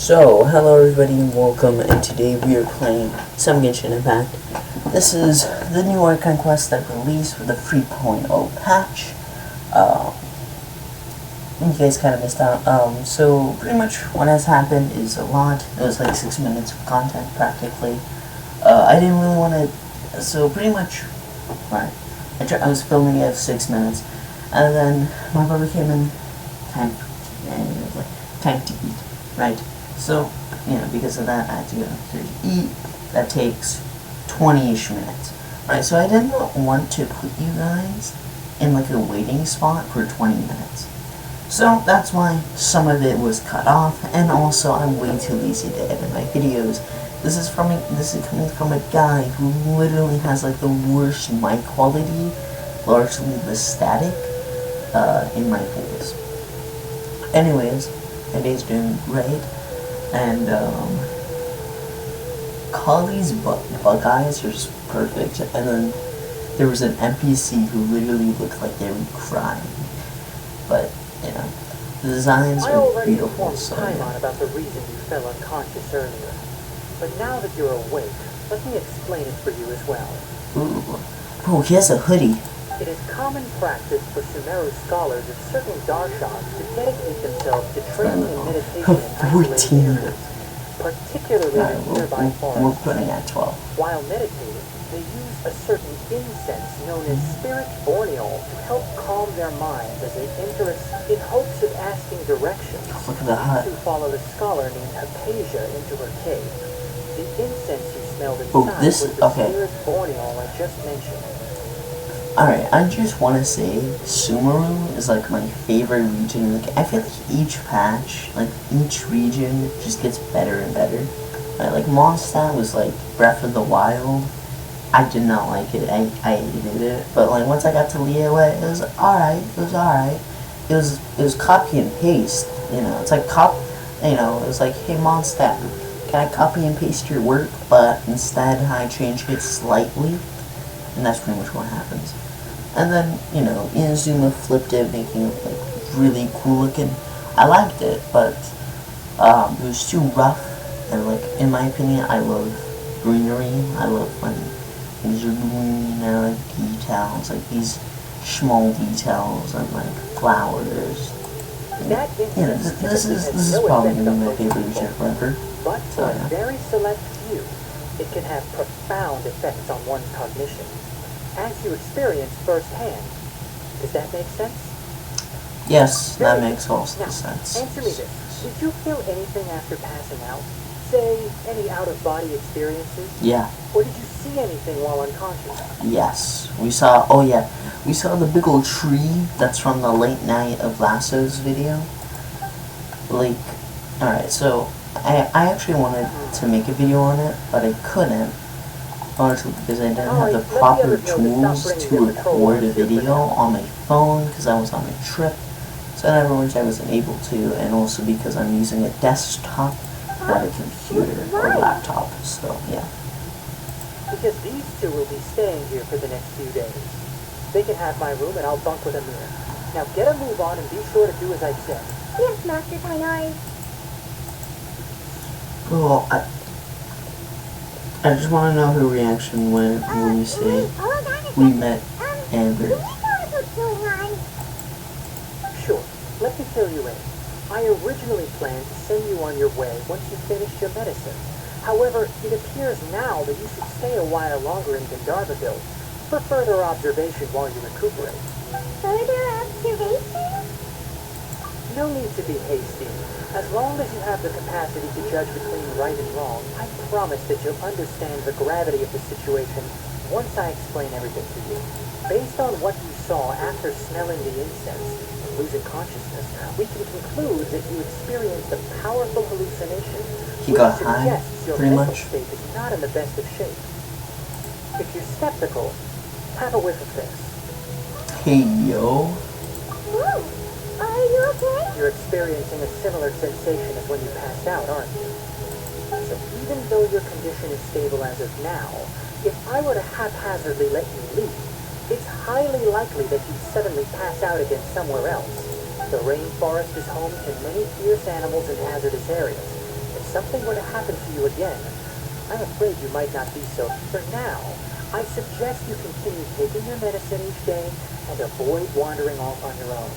So, hello everybody and welcome, and today we are playing some Genshin Impact. This is the new archon quest that released with the 3.0 patch. You guys kind of missed out. So pretty much what has happened is a lot. It was like 6 minutes of content practically. I didn't really want to, so pretty much, right, I was filming it for 6 minutes, and then my brother came in, and he was like, time to eat, right? So, because of that, I had to go to eat. That takes 20-ish minutes. Right, so I did not want to put you guys in like a waiting spot for 20 minutes. So that's why some of it was cut off, and also I'm way too lazy to edit my videos. This is coming from a guy who literally has like the worst mic quality, largely the static, in my voice. Anyways, my day's doing great. And Collie's bug eyes are just perfect, and then there was an NPC who literally looked like they were crying. But the designs are beautiful. So Paimon about the reason you fell unconscious earlier, but now that you're awake, let me explain it for you as well. Oh, he has a hoodie. It is common practice for Sumeru scholars of certain darshans to dedicate themselves to training in meditation in 14. areas, particularly in nearby forests. We're putting at 12. While meditating, they use a certain incense known as spirit borneol to help calm their minds as they enter in hopes of asking directions. Look at the hut. To follow the scholar named Hypatia into her cave. The incense you smelled inside was the spirit borneol I just mentioned. Alright, I just want to say, Sumeru is like my favorite region. Like, I feel like each patch, like each region just gets better and better. Right, like Mondstadt was like Breath of the Wild. I did not like it. I hated it. But like once I got to Liyue, it was alright. It was copy and paste. It's like it was like, hey Mondstadt, can I copy and paste your work? But instead I changed it slightly, and that's pretty much what happens. And then, Inazuma flipped it, making it, like, really cool looking. I liked it, but, it was too rough, and, like, in my opinion, I love greenery. I love when things are green, and, like, details, like, these small details, and, like, flowers. And, this is probably going to be my favorite region forever. But for a very select few, it can have profound effects on one's cognition, as you experience firsthand. Does that make sense? Yes, that makes all sense. Answer me this. Did you feel anything after passing out? Say, any out-of-body experiences? Yeah. Or did you see anything while unconscious? Yes. We saw the big old tree that's from the Late Night of Lasso's video. Like, alright, so I actually wanted to make a video on it, but I couldn't. Honestly, because I didn't have the proper tools to record a video on my phone because I was on a trip. So in other words, I wasn't able to, and also because I'm using a desktop, not a computer or laptop. So yeah. Because these two will be staying here for the next few days. They can have my room and I'll bunk with Amir. Now get a move on and be sure to do as I said. Yes, Master Kainari. Well, I just want to know her reaction when you say we met Amber. Sure, let me fill you in. I originally planned to send you on your way once you finished your medicine. However, it appears now that you should stay a while longer in Gandharvaville for further observation while you recuperate. Further observation? No need to be hasty. As long as you have the capacity to judge between right and wrong, I promise that you'll understand the gravity of the situation once I explain everything to you. Based on what you saw after smelling the incense and losing consciousness, we can conclude that you experienced a powerful hallucination, He got which high, suggests your pretty mental much. state is not in the best of shape. If you're skeptical, have a whiff of this. Hey yo. Whoa, are you okay? You're experiencing a similar sensation as when you passed out, aren't you? So even though your condition is stable as of now, if I were to haphazardly let you leave, it's highly likely that you'd suddenly pass out again somewhere else. The rainforest is home to many fierce animals in hazardous areas, something were to happen to you again, I'm afraid you might not be so. For now, I suggest you continue taking your medicine each day and avoid wandering off on your own.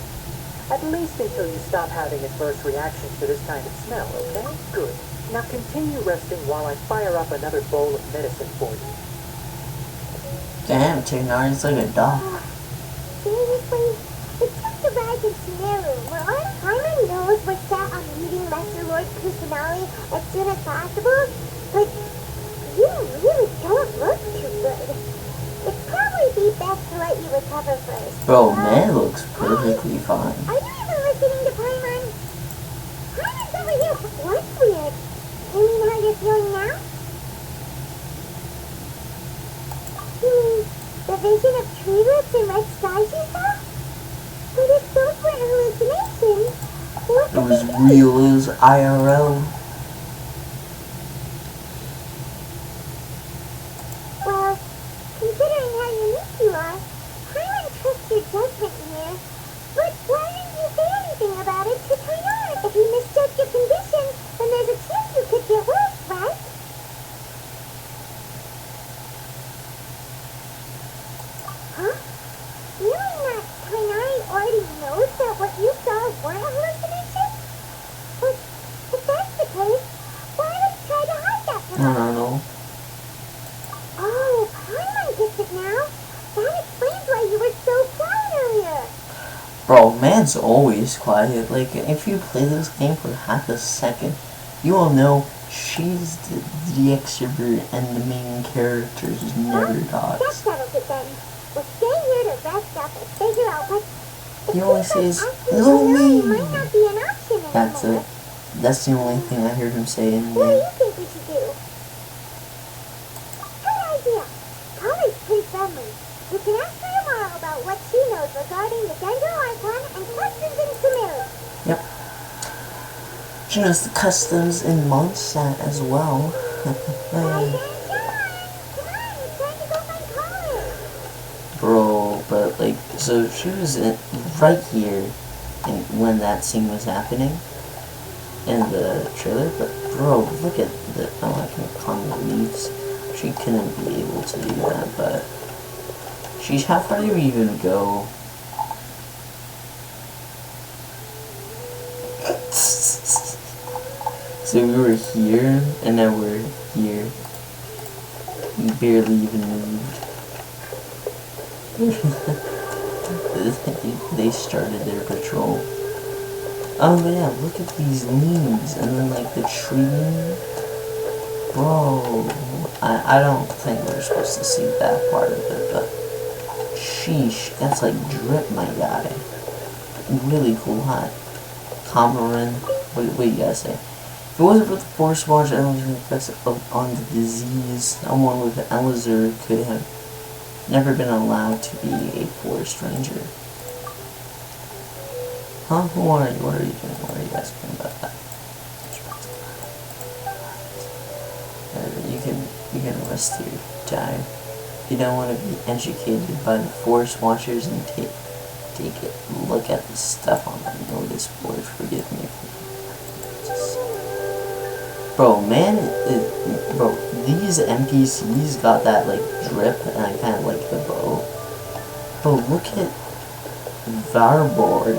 At least until you stop having adverse reactions to this kind of smell, okay? Good. Now continue resting while I fire up another bowl of medicine for you. Damn, Tignar's like a dog. Seriously? It's just a ragged scenario where all Simon knows was set on meeting Master Lord Kusanali as soon as possible, but you really don't look too good. It'd probably be best to let you recover first. Bro, man looks perfectly fine. Are you even listening to Paimon? Paimon's over here. What's weird? You mean how you're feeling now? You mean the vision of tree roots and red skies you saw? But if those were hallucinations, what It was real, it was IRL. Well, considering how unique you are, Paimon trusts your judgment here. But why didn't you say anything about it to Tainar? If he misjudged your condition, then there's a chance you could get worse, right? Huh? You mean that Tainar already knows that what you saw weren't a hallucination? But if that's the case, why would he try to hide that from I us? don't know. Oh, Paimon gets it now. That explains why you were so quiet earlier. Bro, man's always quiet. Like, if you play this game for half a second, you will know she's the extrovert and the main character who's never That talks. settles it then. We'll stay here to rest up and figure out what... He always says, asking "Little Tainar me." might not be an option anymore. That's it. That's the only thing I heard him say in What do there. you think we should do? Good idea. Polly's pretty friendly. We can ask her tomorrow about what she knows regarding the Dendro Archon and customs in Sumeru. Yep. She knows the customs in Mondstadt as well. Come on, it's time to go find Polly. Bro, but like, so she was right here when that scene was happening in the trailer, but bro, look at the, oh, I can climb the leaves. She couldn't be able to do that, but she's, how far do you even go? So we were here, and now we're here. We barely even moved. They started their patrol. Oh yeah, look at these leaves, and then like the tree. Bro, I don't think we're supposed to see that part of it, but sheesh, that's like drip, my guy. Really cool hat. Comarin, what do you guys say? If it wasn't for the Force Watch Elixir effects on the disease, someone with Elixir could have never been allowed to be a Forest Ranger. Huh? What are you doing? What are you guys doing about that? You can rest here, time. You don't want to be educated by the Force Watchers and take a look at the stuff on the notice board. Forgive me. Bro, man, bro, these NPCs got that like drip, and I kind of like the bow. Bro, look at Varborg.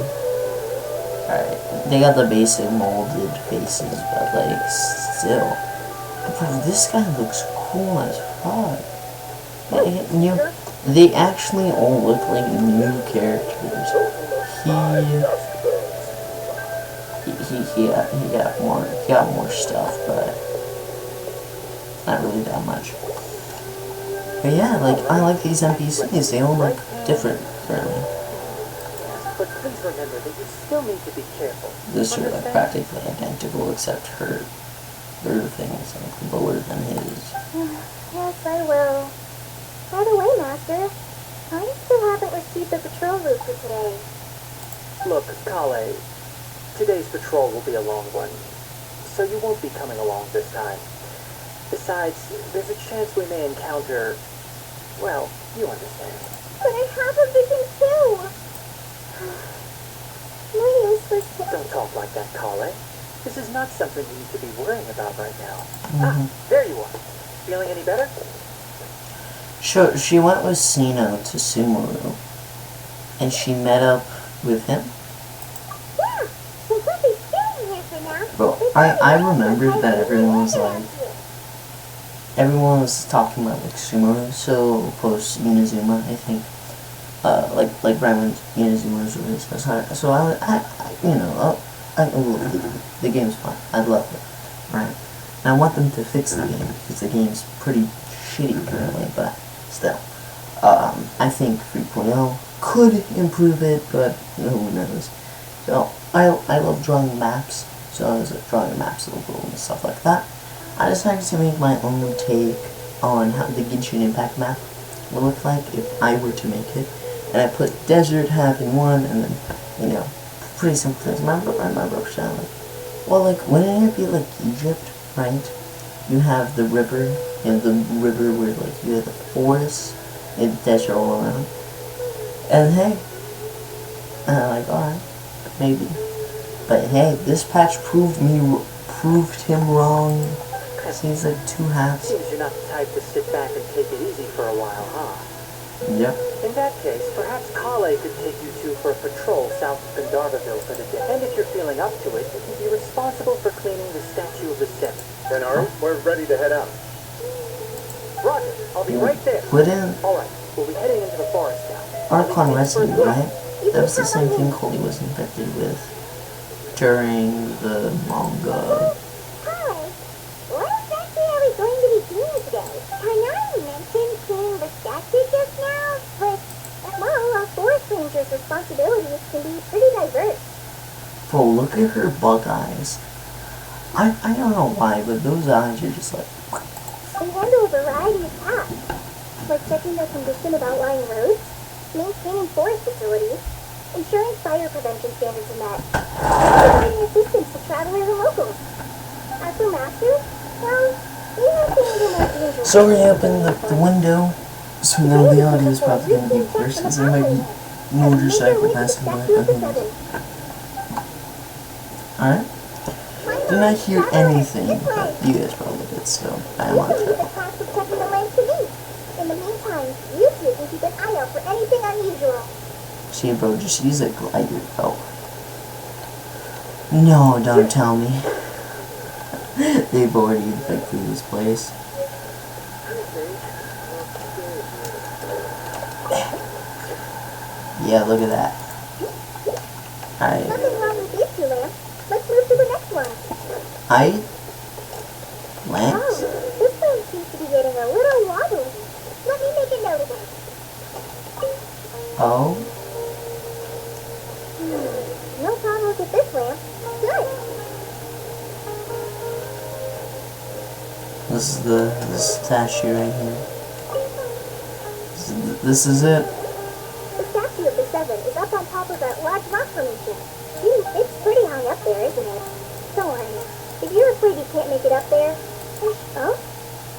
Alright, they got the basic molded faces, but like still, bro, this guy looks cool as fuck. You know, they actually all look like new characters. He got more stuff, but not really that much. But yeah, like I like these NPCs. They all look different currently. But please remember that you still need to be careful. This are like practically identical, except her thing is like lower than his. Yes, I will. By the way, Master, I still haven't received the patrol route for today. Look, Kale, today's patrol will be a long one, so you won't be coming along this time. Besides, there's a chance we may encounter, well, you understand. But I have a vision too. No use for... Don't talk like that, Kale. This is not something you need to be worrying about right now. Mm-hmm. There you are. Feeling any better? Sure, she went with Sino to Sumeru, and she met up with him. Yeah, so we'll be staying here for now. Bro, I remembered that everyone was talking about like Sumeru, so post Inazuma, I think. Like right when Inazuma was released. So the game's fine. I love it, right? And I want them to fix the game because the game's pretty shitty currently, but still, I think 3.0 could improve it, but who knows? So I love drawing maps, so I was drawing maps of the world and stuff like that. I decided to make my own take on how the Genshin Impact map would look like if I were to make it. And I put desert half in one, and then, pretty simple things. My bro shot like, well, like, wouldn't it be like Egypt, right? You have the river, and the river where, like, you have the forest, and desert all around. And hey, like, alright, maybe. But hey, this patch proved him wrong. He's like 2 halves. Seems you're not the type to sit back and take it easy for a while, huh? Yep. In that case, perhaps Kale could take you two for a patrol south of Gandharvaville for the day. And if you're feeling up to it, you can be responsible for cleaning the statue of the Sim. Then, we're ready to head out. Roger, I'll be right there. Put in Alright, we'll be heading into the forest now. Archon residue, right? That was the same thing Coley was infected with during the manga. Hi. What exactly are we going to be doing today? Kanai mentioned cleaning the statue just now, but, well, a forest ranger's responsibilities can be pretty diverse. Bro, look at her bug eyes. I don't know why, but those eyes are just like... They handle a variety of tasks, like checking the condition of outlying roads, maintaining forest facilities, ensuring fire prevention standards are met, and providing assistance to travelers and locals. As for masters, well, they have to handle more dangerous. Sorry, I opened the window, so now the audio is probably going to be worse, because there might be motorcycle passing by. Alright? Did not hear anything, but you guys probably did, so I'm on track. In the meantime, you two can keep an eye out for anything unusual. See, bro, just use a glider. Oh. No, don't tell me. They've already infected this place. Yeah, look at that. Nothing wrong with these two lamps. Let's move to the next one. Lamps? Oh, this lamp seems to be getting a little wobbly. Let me make a note of it. Oh? No problems with this lamp. Good. This is the statue right here. This is it. The statue of the Seven is up on top of that large rock formation. It's pretty high up there, isn't it? Don't worry. If you're afraid you can't make it up there, oh,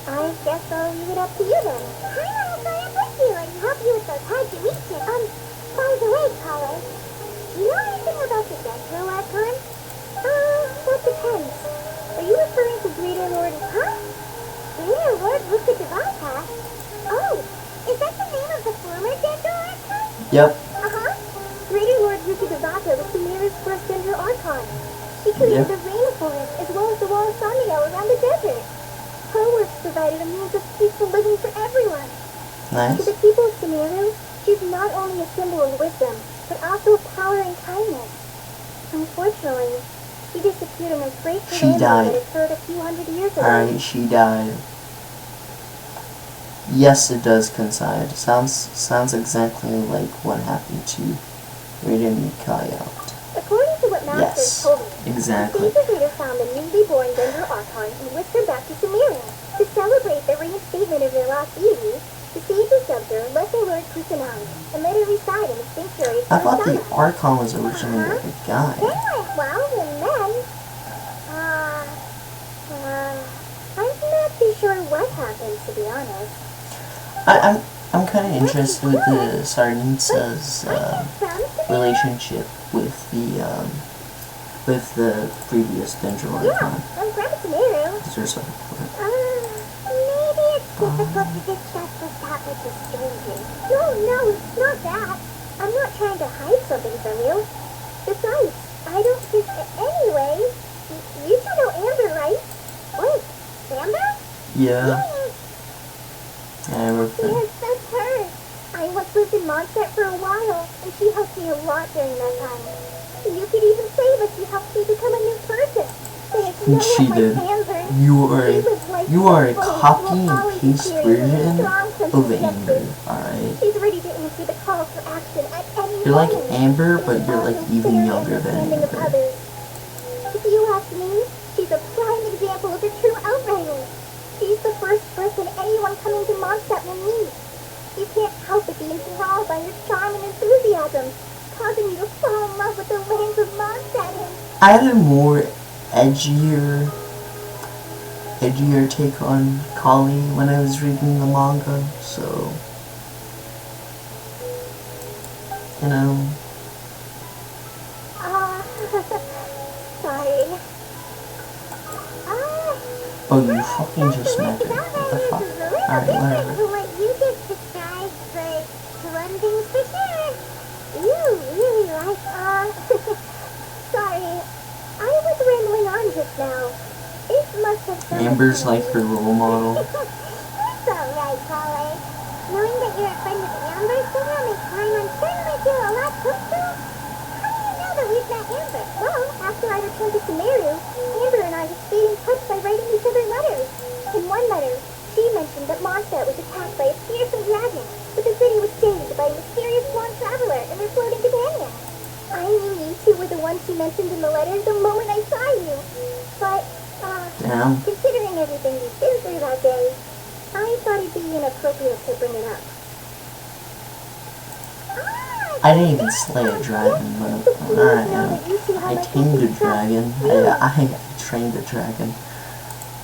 I guess I'll leave it up to you then. I'll fly up with you and help you with those hard to reach it. By the way, Kale, do you know anything about the Dendro archon? That depends. Are you referring to Greater Lord, huh? Greater Lord Rukadevata? Oh, is that the name of the former Dendro archon? Yep. Greater Lord Rukadevata was Sumeru's first Dendro archon. She created the rainforest as well as the wall of Sanrio around the desert. Her works provided a means of peaceful living for everyone. Nice. To the people of Sumeru, she's not only a symbol of wisdom, but also of power and kindness. Unfortunately, she disappeared in a great tornado that occurred a few hundred years ago. Alright, she died. Yes, it does coincide. Sounds exactly like what happened to Rita Mikhail. According to what Masters told me, exactly. the sages later found the newly born Dendro archon and whisked her back to Sumeru. To celebrate the reinstatement of their lost deity, the sages dubbed her Lesser Lord Kusanagi and let her reside in the sanctuary of I thought the Kusanagi. archon was originally like a guy. Well, and then, I'm not too sure what happened, to be honest. I'm kind of interested with the Sardinsa's relationship with the with the previous Dendro Yeah, archon. I'm Grandma Samaru. Is there something? Maybe it's difficult to discuss this topic with strangers. No, it's not that. I'm not trying to hide something from you. Besides, I don't think... Anyway, you two know Amber, right? Wait, Amber? Yeah. Amber. Yes, that's her. I once lived in Mondstadt for a while, and she helped me a lot during that time. You could even say that she helped me become a new person. She did. You are a copy and paste version of Amber, alright? She's ready to answer the call for action at any You're like moment. Amber, but you're like even younger than Amber. If you ask me, she's a prime example of a true outrider. She's the first person anyone coming to Mondstadt will meet. You can't help but be enthralled by her charm and enthusiasm, causing you to fall in love with the lands of Mondstadt. I had a more edgier take on Kali when I was reading the manga, so you know. Sorry. Oh, you fucking just met her. What the fuck? Alright, whatever. What you just described, but one thing's for sure. You really like, sorry. I was rambling on just now. It must have been... Amber's like her role model. It's alright, Polly. Knowing that you're a friend of Amber's somehow makes Paimon certainly feel a lot closer. How do you know that we've met Amber? Well, after I returned to Samaru, Amber and I just stayed in touch by writing each other letters. In one letter, she mentioned that Mondstadt was attacked by a fearsome dragon, but the city was saved by a mysterious blonde traveler and her floating companion. I knew you two were the ones she mentioned in the letter the moment I saw you. But, Damn. considering everything you've been through that day, I thought it'd be inappropriate to bring it up. I didn't even slay a dragon, but alright, I tamed a dragon. I trained a dragon.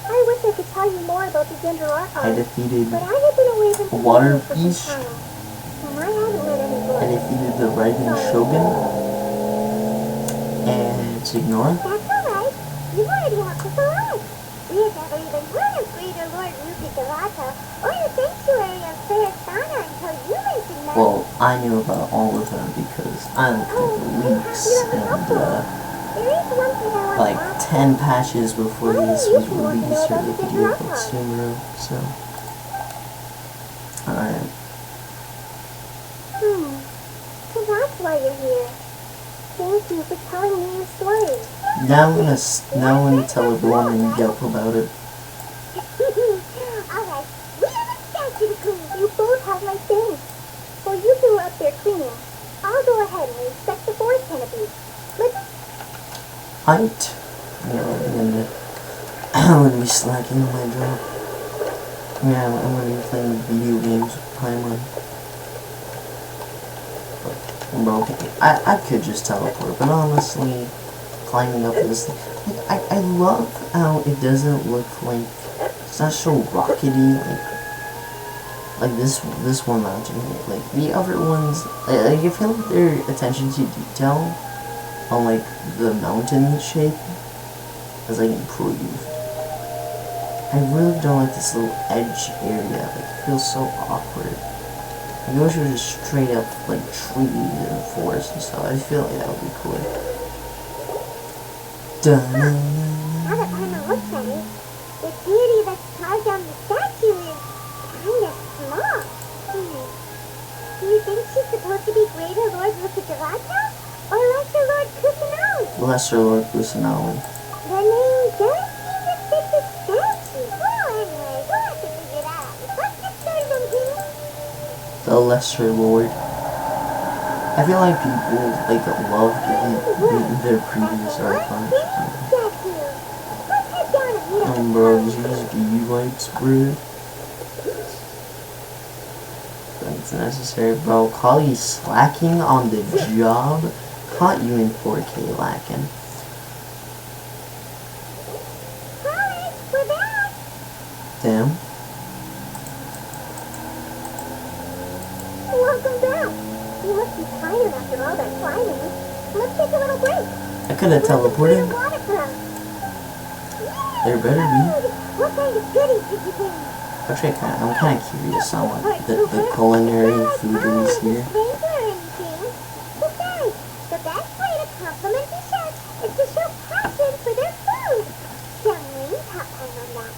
I wish I could tell you more about the Dendro archon. I defeated but I have been away from a water for some beast. time, and I haven't read any books. I defeated the Raiden Shogun. And it's ignored. That's alright. You've already helped us a lot. We had never even heard of Greater Lord Ruki Galata or the Sanctuary of Sarasana until you mentioned that. Well, I knew about all of them because I looked at the leaks and There is one thing I want to like ask. 10 patches before this was released or the video about Sumeru, so alright. So that's why you're here. Thank you for telling me your story. Now I'm gonna tell everyone and yelp about it. Alright, we have a statue to clean. You both have my thanks. While you two are up there cleaning, I'll go ahead and inspect the forest canopy. Height. I'm gonna be slacking on my job. Yeah, I'm gonna be playing video games with Paimon. Bro, I could just teleport, but honestly, climbing up this thing, like, I love how it doesn't look like, it's not so rockety, like this one mountain here. Like, the other ones, like, I feel like their attention to detail on, like, the mountain shape has, like, improved. I really don't like this little edge area, like, it feels so awkward. I wish it was just straight up, like, trees and forests and stuff. I feel like that would be cool. Now that Paimon looks at it, the deity that's carved on the statue is kinda small. Do you think she's supposed to be Greater Lord Rukigalata or Lesser Lord Kusanali? Lesser Lord Kusanali. The name does seem to fit the statue. Well, anyway, we'll have to figure it out. Let's get started on here. The Lesser Lord. I feel like people, like, love getting their previous archons. Bro, these Evites, bro. That's necessary, bro. Kali's slacking on the job. Caught you in 4K lacking. Kali, we're back. Damn. Welcome back. You must be tired after all that climbing. Let's take a little break. I could have teleported. There better be. What kind of goodies did you bring? Actually, I'm kind of curious on what the culinary food is here. Besides, the best way to compliment the chef is to show passion for their food. Charmaine taught time on that.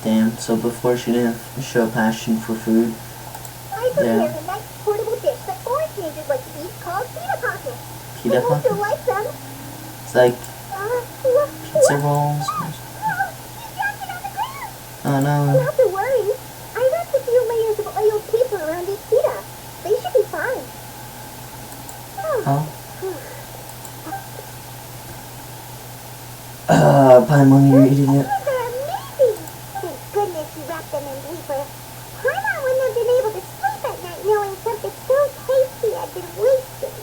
Damn, so before she didn't show passion for food. I prepared a nice portable dish that foreign teenagers like to eat called pita pockets. Pita I hope you'll pockets? like them. It's like pizza What? rolls. Oh, you dropped it on the ground. Oh no. Not to worry. I wrapped a few layers of oiled paper around each pita. They should be fine. Oh. Paimon, you're eating it. These are amazing. Thank goodness you wrapped them in paper. Paimon wouldn't have been able to sleep at night knowing something so tasty had been wasted.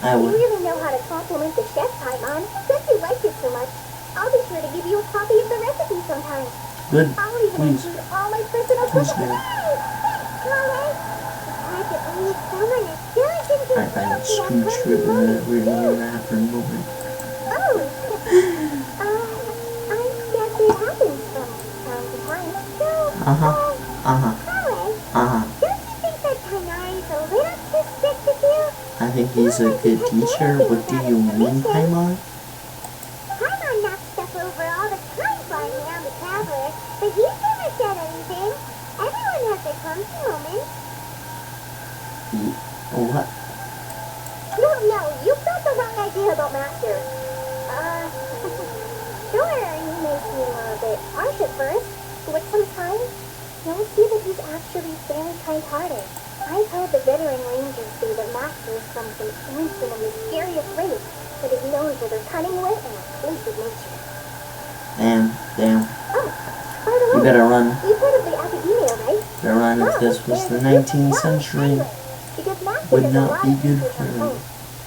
I You would. really know how to compliment the chef, Paimon. Since you liked it so much, I'll be sure to give you a copy of the recipe sometime. Good. I'll even Please. include all my personal Please cooking do. recipes. Thanks, Chloe. It's hard to believe someone as diligent as Alright, Paimon, you scooch have through come to we're know gonna you. wrap for a moment. Oh, I guess it happens from time to time. So, Uh-huh. Chloe, Uh-huh. don't you think that Tighnari's a little too strict with you? I think he's a good teacher. What do you mean, Paimon? Paimon knocks stuff over all the time flying around the Traveler, but he's never said anything. Everyone has their clumsy moments. What? No, you've got the wrong idea about Master. Sure, he may seem a bit harsh at first, but with some time, you'll see that he's actually very kind-hearted. I've heard the veteran rangers say that Master is from some ancient and mysterious race that is known for their cunning wit and explosive nature. Damn. Oh, by the way, You better run. you've heard of the Academia, right? Better run if this was the 19th century. Because Master Would does a not lot be of good research for on him. both.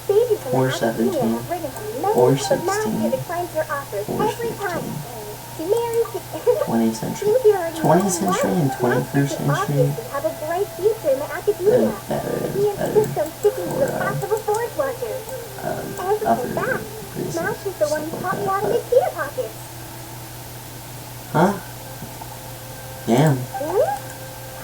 Sages from Or the Academia 17. have written a Or message, but Master 16. declines their offers Or every time. 15. She marries the 20th century. Seems you already 20th know century why. and 21st Master century. obviously have a bright future in the Academia. He insists on sticking to the path of a forest watcher. As a Other fact, reasons, Smash is the one who stuff taught me like how to that. make pita pockets. Huh? Damn. Really?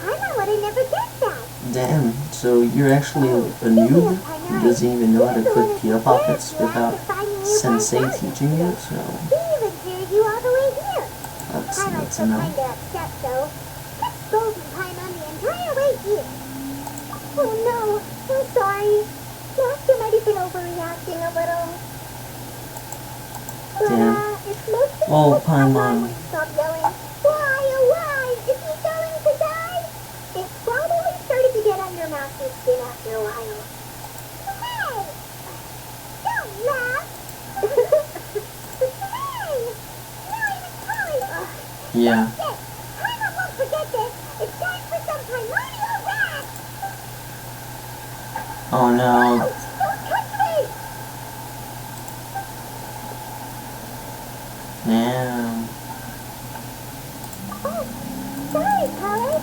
I would have never guessed that. Damn. So you're actually a noob who doesn't even know how to cook pita pockets without Sensei teaching you, so He even carried you all the way here. that's Paimon's so enough. kinda upset though. Kept scolding Paimon the entire way here. Oh no, I'm sorry. Master might have been overreacting a little. But Damn. it's mostly Oh, because Paimon Paimon. would stop yelling, "Why, oh why, is he going to die?" It probably started to get under Master's skin after a while. Hey! Don't laugh! Hey! Not even calling! Yeah. That's it! Paimon won't forget this! It's time for some primordial wrath! Oh no. Don't touch me! Damn. Oh, sorry, Polly.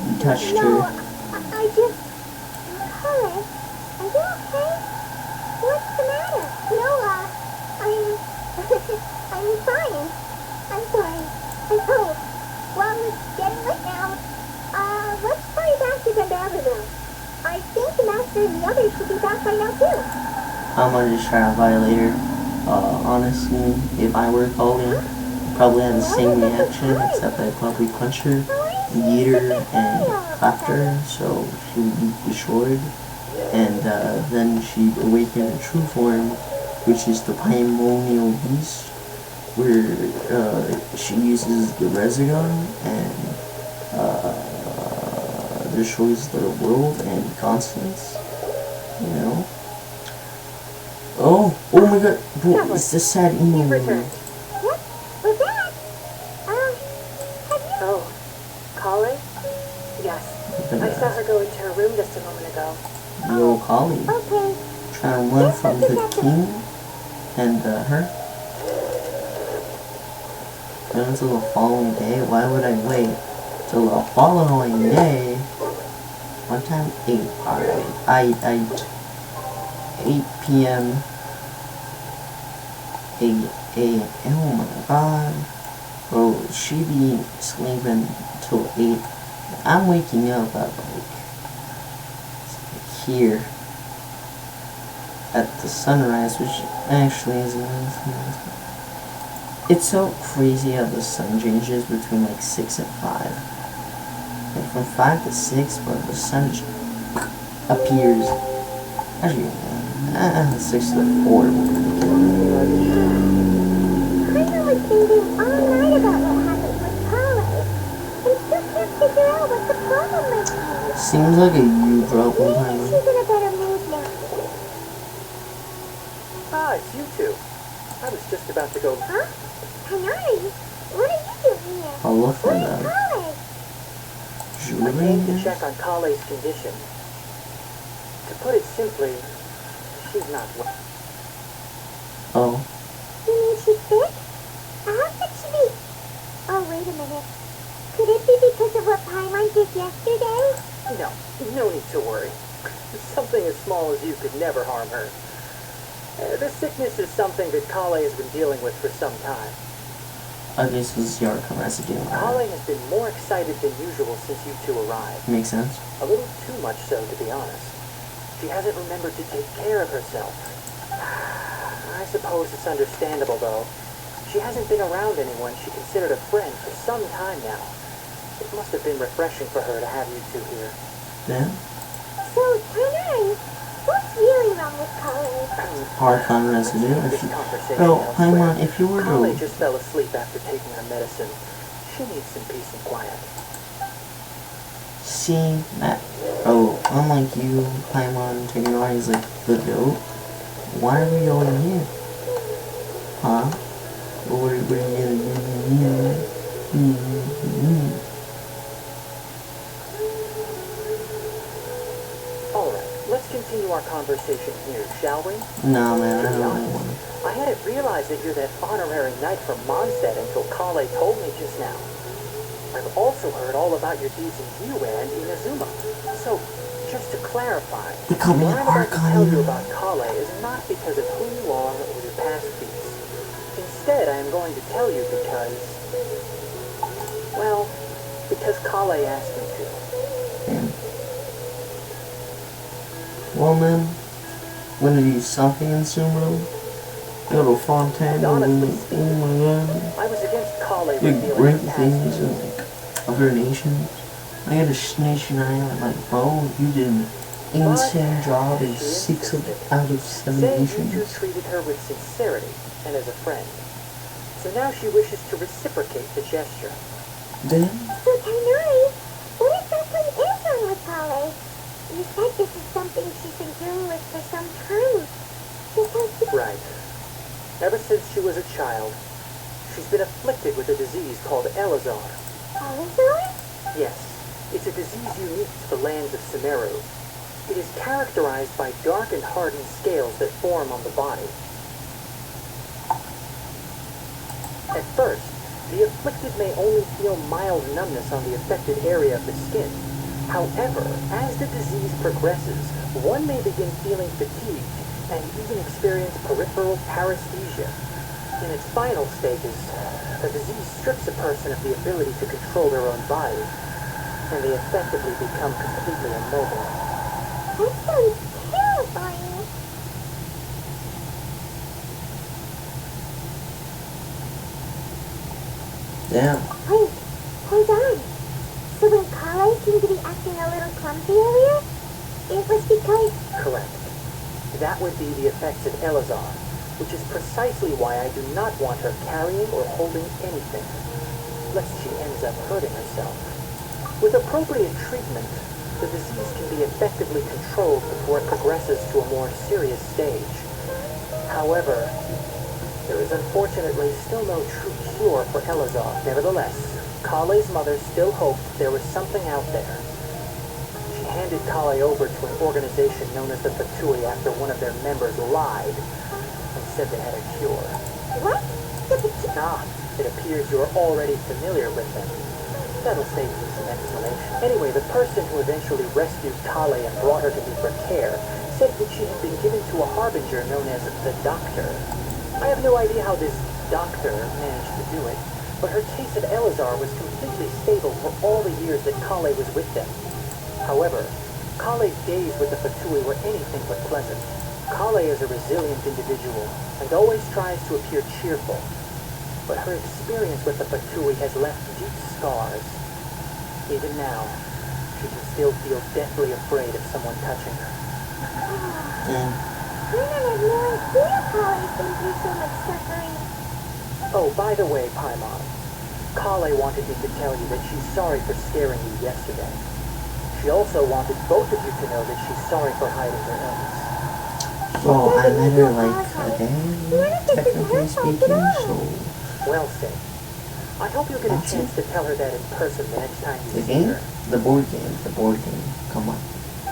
You touched No, her. I just... Polly, are you okay? What's the matter? No, I'm fine. I'm sorry. Oh, well, it's getting late now. Let's hurry back to Gandalville. I think the Master and the others should be back by now, too. I'm gonna just try to violate her. Honestly, if I were calling, I'd probably have the same reaction, except I'd probably punch her, yeet her, and clap her, so she would be destroyed. And then she'd awaken her true form, which is the primordial beast, where she uses the Resogun and destroys the world and constants, you know? Oh my god, what is this sad emo You've movie? returned. What? Was that? Have you... Oh, Colin? Yes. I saw her go into her room just a moment ago. Yo, Collie, Okay. trying to run from the king and her? And until the following day? Why would I wait till the following day? What time? 8. Alright. 8 p.m. Oh my god. Bro, she be sleeping till 8. I'm waking up at like here at the sunrise, which actually isn't really sunrise. It's so crazy how the sun changes between like 6 and 5. Like from 5 to 6, but the sun appears. Actually, 6 to 4. I was thinking all night about what happened with Polly. I still can't figure out what the problem might be. Seems like a you problem, Maybe Paimon. she's in a better mood now. Ah, it's you two. I was just about to go. Huh? Hanari, what are you doing here? I'll look for Where's that. Polly? I came to Jewelry? check on Kale's condition. To put it simply, she's not well. Oh. You mean she's sick? How could she be? Oh, wait a minute. Could it be because of what Paimon did yesterday? No need to worry. Something as small as you could never harm her. The sickness is something that Kale has been dealing with for some time. I guess this is your residue. Kale has been more excited than usual since you two arrived. Makes sense. A little too much so, to be honest. She hasn't remembered to take care of herself. I suppose it's understandable, though. She hasn't been around anyone she considered a friend for some time now. It must have been refreshing for her to have you two here. Yeah? So, Hanari, what's really wrong with Polly? Archon residue. This If you, conversation bro, elsewhere. Paimon, if you were Kale to... just fell asleep after taking her medicine. She needs some peace and quiet. See that? Oh, unlike you, Paimon, Taganori is like the goat. Why are we going here? Huh? What are you gonna Alright, let's continue our conversation here, shall we? No, man, I To be don't honest, want I hadn't realized that you're that honorary knight from Mondstadt until Kale told me just now. I've also heard all about your deeds in Yue and Inazuma. So, just to clarify, Becoming what I'm about to tell you Archon. about Kale is not because of who you are or your past feats. Instead, I am going to tell you because... well, because Kale asked me to. Yeah. Well, man, when to do something in Sumo, go to Fontaine, oh my god. I was against Kale Did revealing great her past things feats. in like other nations. I had a nation island, like, bro, you did an insane job in 6 out of 7 Saying you two nations. treated her with sincerity and as a friend. So now she wishes to reciprocate the gesture. Then, So, Hanari, what exactly is wrong with Polly? You said this is something she's been dealing with for some time. Just like you... Right. Ever since she was a child, she's been afflicted with a disease called Elazar. Elazar? Yes, it's a disease unique to the lands of Sumeru. It is characterized by dark and hardened scales that form on the body. At first, the afflicted may only feel mild numbness on the affected area of the skin. However, as the disease progresses, one may begin feeling fatigued and even experience peripheral paresthesia. In its final stages, the disease strips a person of the ability to control their own body, and they effectively become completely immobile. That sounds terrifying. damn. Wait, hold on. So when Kale seemed to be acting a little clumsy earlier, it was because... Correct. That would be the effects of Elazar, which is precisely why I do not want her carrying or holding anything, lest she ends up hurting herself. With appropriate treatment, the disease can be effectively controlled before it progresses to a more serious stage. However, there is unfortunately still no true cure for Elazar. Nevertheless, Kale's mother still hoped there was something out there. She handed Kale over to an organization known as the Fatui after one of their members lied and said they had a cure. What? Ah, it appears you're already familiar with them. That'll save you some explanation. Anyway, the person who eventually rescued Kale and brought her to me for care said that she had been given to a harbinger known as the Doctor. I have no idea how this doctor managed to do it, but her case of Elazar was completely stable for all the years that Kale was with them. However, Kale's days with the Fatui were anything but pleasant. Kale is a resilient individual and always tries to appear cheerful, but her experience with the Fatui has left deep scars. Even now, she can still feel deathly afraid of someone touching her. Yeah. Paimon has no idea Kale's been through so much suffering. Oh, by the way, Paimon, Kale wanted me to tell you that she's sorry for scaring you yesterday. She also wanted both of you to know that she's sorry for hiding her illness. Well, I met her like a day, technically speaking, so... Well said. I hope you'll get a That's chance to tell her that in person the next time you The see game? her. The board game. Come on.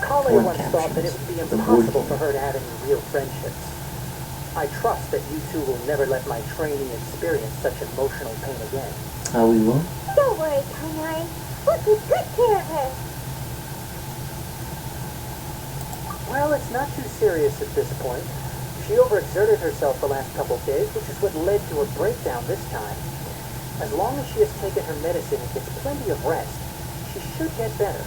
Kale One once thought that it captions. would be The board impossible for game. her to have any real friendships. I trust that you two will never let my trainee experience such emotional pain again. Oh, we will? Don't worry, Paimon. We'll take good care of her. Well, it's not too serious at this point. She overexerted herself the last couple of days, which is what led to her breakdown this time. As long as she has taken her medicine and gets plenty of rest, she should get better.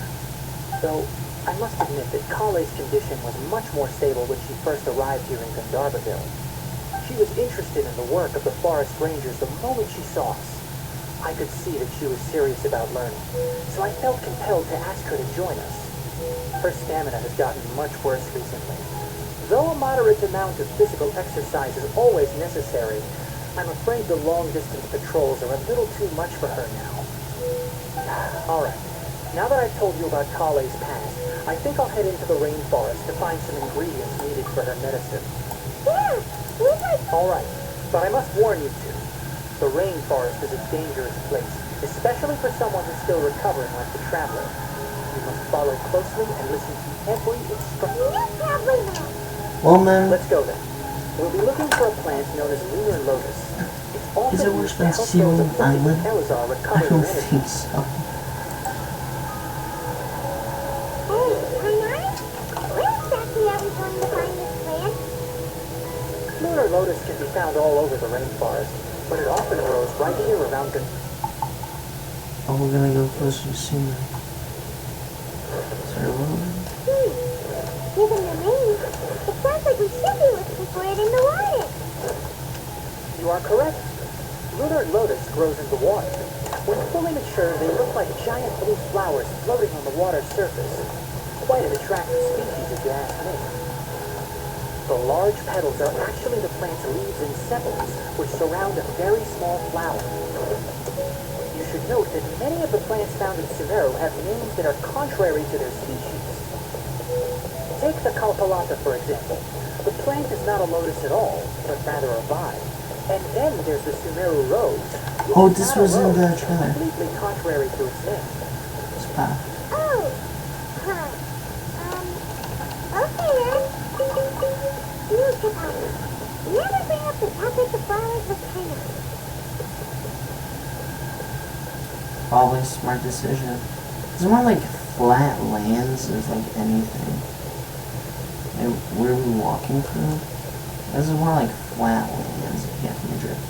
Though, I must admit that Kale's condition was much more stable when she first arrived here in Gandharvaville. She was interested in the work of the forest rangers the moment she saw us. I could see that she was serious about learning, so I felt compelled to ask her to join us. Her stamina has gotten much worse recently. Though a moderate amount of physical exercise is always necessary, I'm afraid the long-distance patrols are a little too much for her now. Alright, now that I've told you about Kale's past, I think I'll head into the rainforest to find some ingredients needed for her medicine. Yeah, we'd like... Alright, but I must warn you two. The rainforest is a dangerous place, especially for someone who's still recovering like the Traveler. You must follow closely and listen to every instruction. You probably know. Well, man, Let's go then. We'll be looking for a plant known as lunar lotus. It's often is it used worse to than help Sea those Moon afflicted with Island? Elazar I recover don't their energy. think so. Hey, Paimon? Where exactly are we going to find this plant? Lunar lotus can be found all over the rainforest, but it often grows right here around the... Oh, we're gonna go closer soon. Sorry, what? Given the name, it sounds like we should be looking for it in the water. You are correct. Lunar lotus grows in the water. When fully mature, they look like giant blue flowers floating on the water's surface. Quite an attractive species, if you ask me. The large petals are actually the plant's leaves and sepals, which surround a very small flower. You should note that many of the plants found in Sumeru have names that are contrary to their species. Take the Kalpalata, for example. The plant is not a lotus at all, but rather a vine. And then there's the Sumeru rose. which Oh, is this not a was in rose, the but trailer. completely contrary to its name. Spa. Oh, huh. Okay then. New Kapati. Never bring up the topic of flowers with Paimon. Always smart decision. It's more like flat lands is like anything. Like, where are we walking through? This is more like flat lands if you get me drift.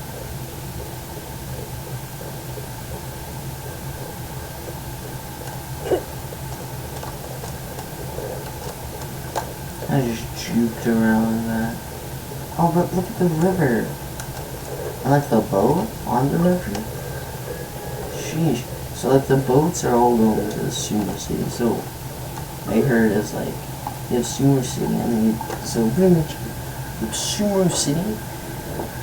I just juked around with that. Oh, but look at the river. I like the boat on the river. Sheesh. So like the boats are all going to the Sumer City. So I heard it's like you have Sumer City and then you so pretty much you have Sumer City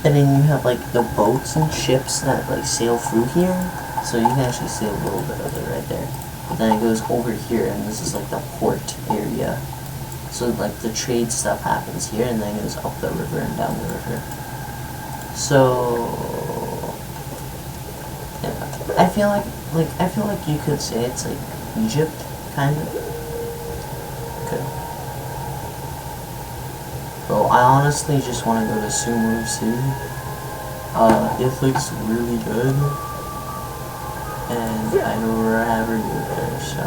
and then you have like the boats and ships that like sail through here. So you can actually see a little bit of it right there. But then it goes over here and this is like the port area. So like the trade stuff happens here and then it goes up the river and down the river. So yeah. I feel like you could say it's like Egypt, kind of. Okay. Bro, I honestly just want to go to Sumeru City. It looks really good. And I'd rather go there, so.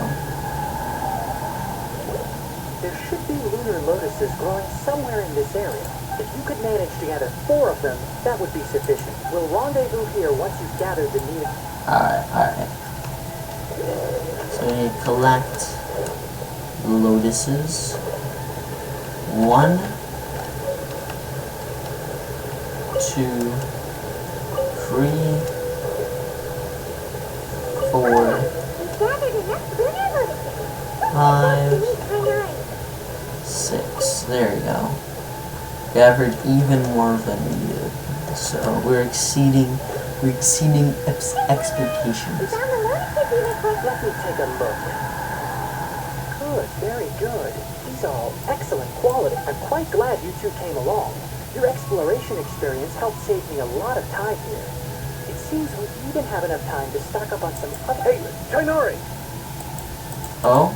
There should be lunar lotuses growing somewhere in this area. If you could manage to gather 4 of them, that would be sufficient. We'll rendezvous here once you've gathered the needed... Alright. So we collect lotuses. 1, 2, 3, 4, 5, 6. There we go. Gathered even more than we needed. So we're exceeding expectations. Let me take a look. Good, very good. These are all excellent quality. I'm quite glad you two came along. Your exploration experience helped save me a lot of time here. It seems we even have enough time to stock up on some other... Hey, Tainari! Oh?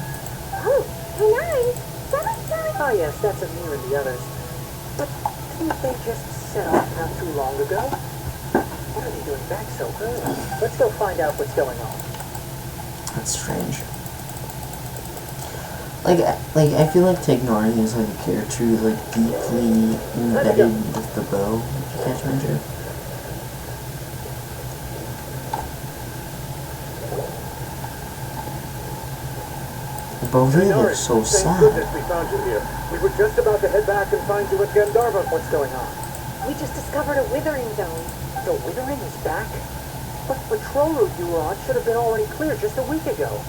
Oh, Tainari? Someone's going... Ah, yes, that's Amir and the others. But didn't they just set off not too long ago? What are they doing back so early? Let's go find out what's going on. That's strange. Like I feel like Tainari is like a character like deeply embedded with the bow. If you catch my drift. But he looks so Thank sad. goodness we found you here. We were just about to head back and find you at Gandharva. What's going on? We just discovered a withering zone. The Withering is back? But the patrol route you were on should have been already clear just a week ago.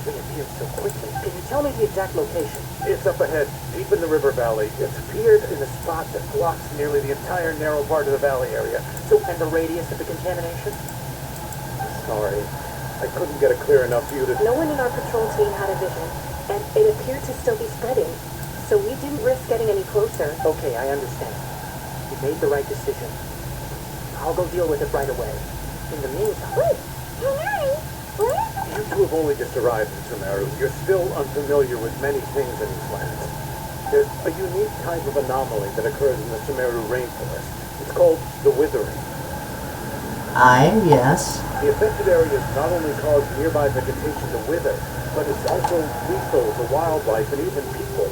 It reappeared so quickly. Can you tell me the exact location? It's up ahead, deep in the river valley. It's appeared in a spot that blocks nearly the entire narrow part of the valley area. So, and the radius of the contamination? Sorry, I couldn't get a clear enough view to... No one in our patrol team had a vision, and it appeared to still be spreading, so we didn't risk getting any closer. Okay, I understand. You made the right decision. I'll go deal with it right away. In the meantime... Wait, Tainari? What? You two have only just arrived in Sumeru. You're still unfamiliar with many things in these lands. There's a unique type of anomaly that occurs in the Sumeru rainforest. It's called the Withering. Yes. The affected areas not only cause nearby vegetation to wither, but it's also lethal to wildlife and even people.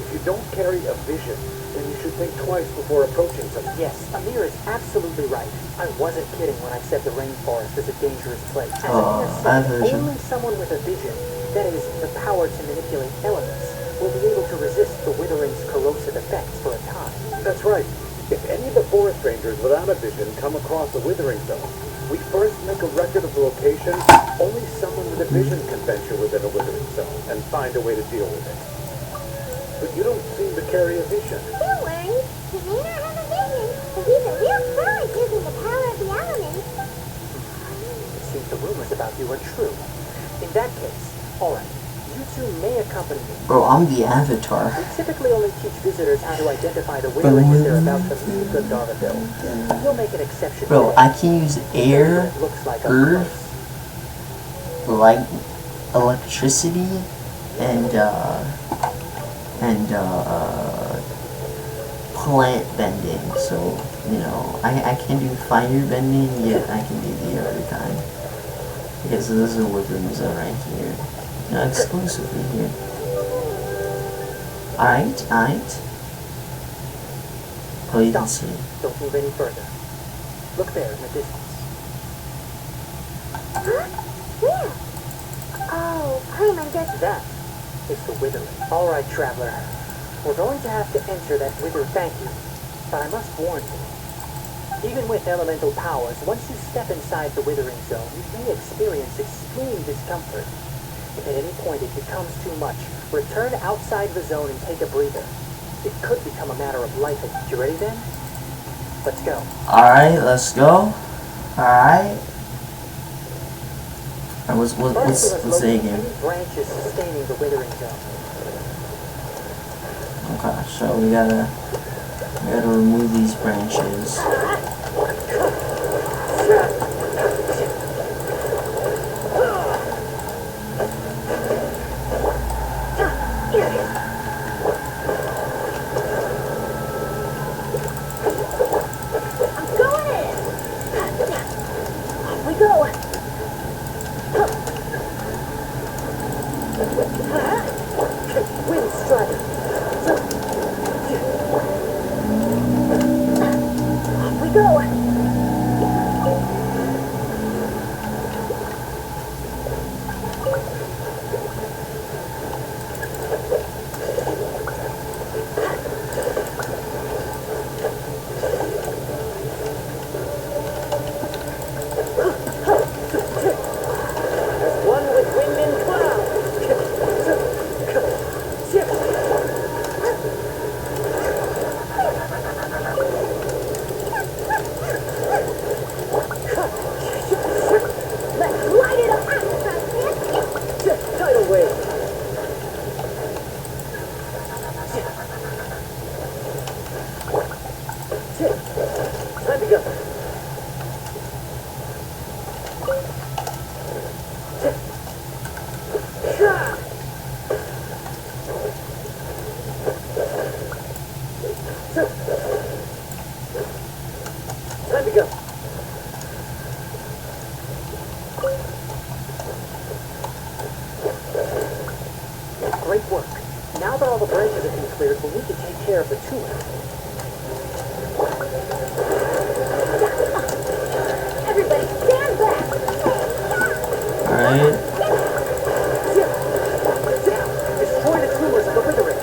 If you don't carry a vision, then you should think twice before approaching something. Yes, Amir is absolutely right. I wasn't kidding when I said the rainforest is a dangerous place. As Oh, Amir I have a said, vision. only someone with a vision, that is, the power to manipulate elements, will be able to resist the Withering's corrosive effects for a time. That's right. If any of the forest rangers without a vision come across a withering zone, we first make a record of the location. Only someone with a vision can venture within a withering zone and find a way to deal with it. But you don't seem to carry a vision. Don't worry. He may not have a vision, but he's a real pro at using the power of the elements. It seems the rumors about you are true. In that case, alright, you two may accompany me. Bro, I'm the Avatar. We typically only teach visitors how to identify the Withering if they're about to leave Gandharville. You'll make an exception. Bro, today. I can use air, It looks like earth, light, electricity, and plant bending. So, you know, I can do fire bending, yet I can do the other kind. Because this is a withering zone right here. Not exclusively here. Alright. Oh, you can see. Don't move any further. Look there in the distance. Huh? Where? Oh, Paimon, just... That is the Withering. Alright, traveler. We're going to have to enter that Wither thank you. But I must warn you. Even with elemental powers, once you step inside the Withering zone, you may experience extreme discomfort. If at any point it becomes too much, return outside the zone and take a breather. It could become a matter of life and death. You ready then? Let's go. Alright, let's go. Alright. What's the again? Any branches sustaining the Withering zone. Okay, so we gotta remove these branches. Great work. Now that all the branches have been cleared, we'll need to take care of the tumor. Everybody, stand back! Alright. Now, destroy the tumors of the withering.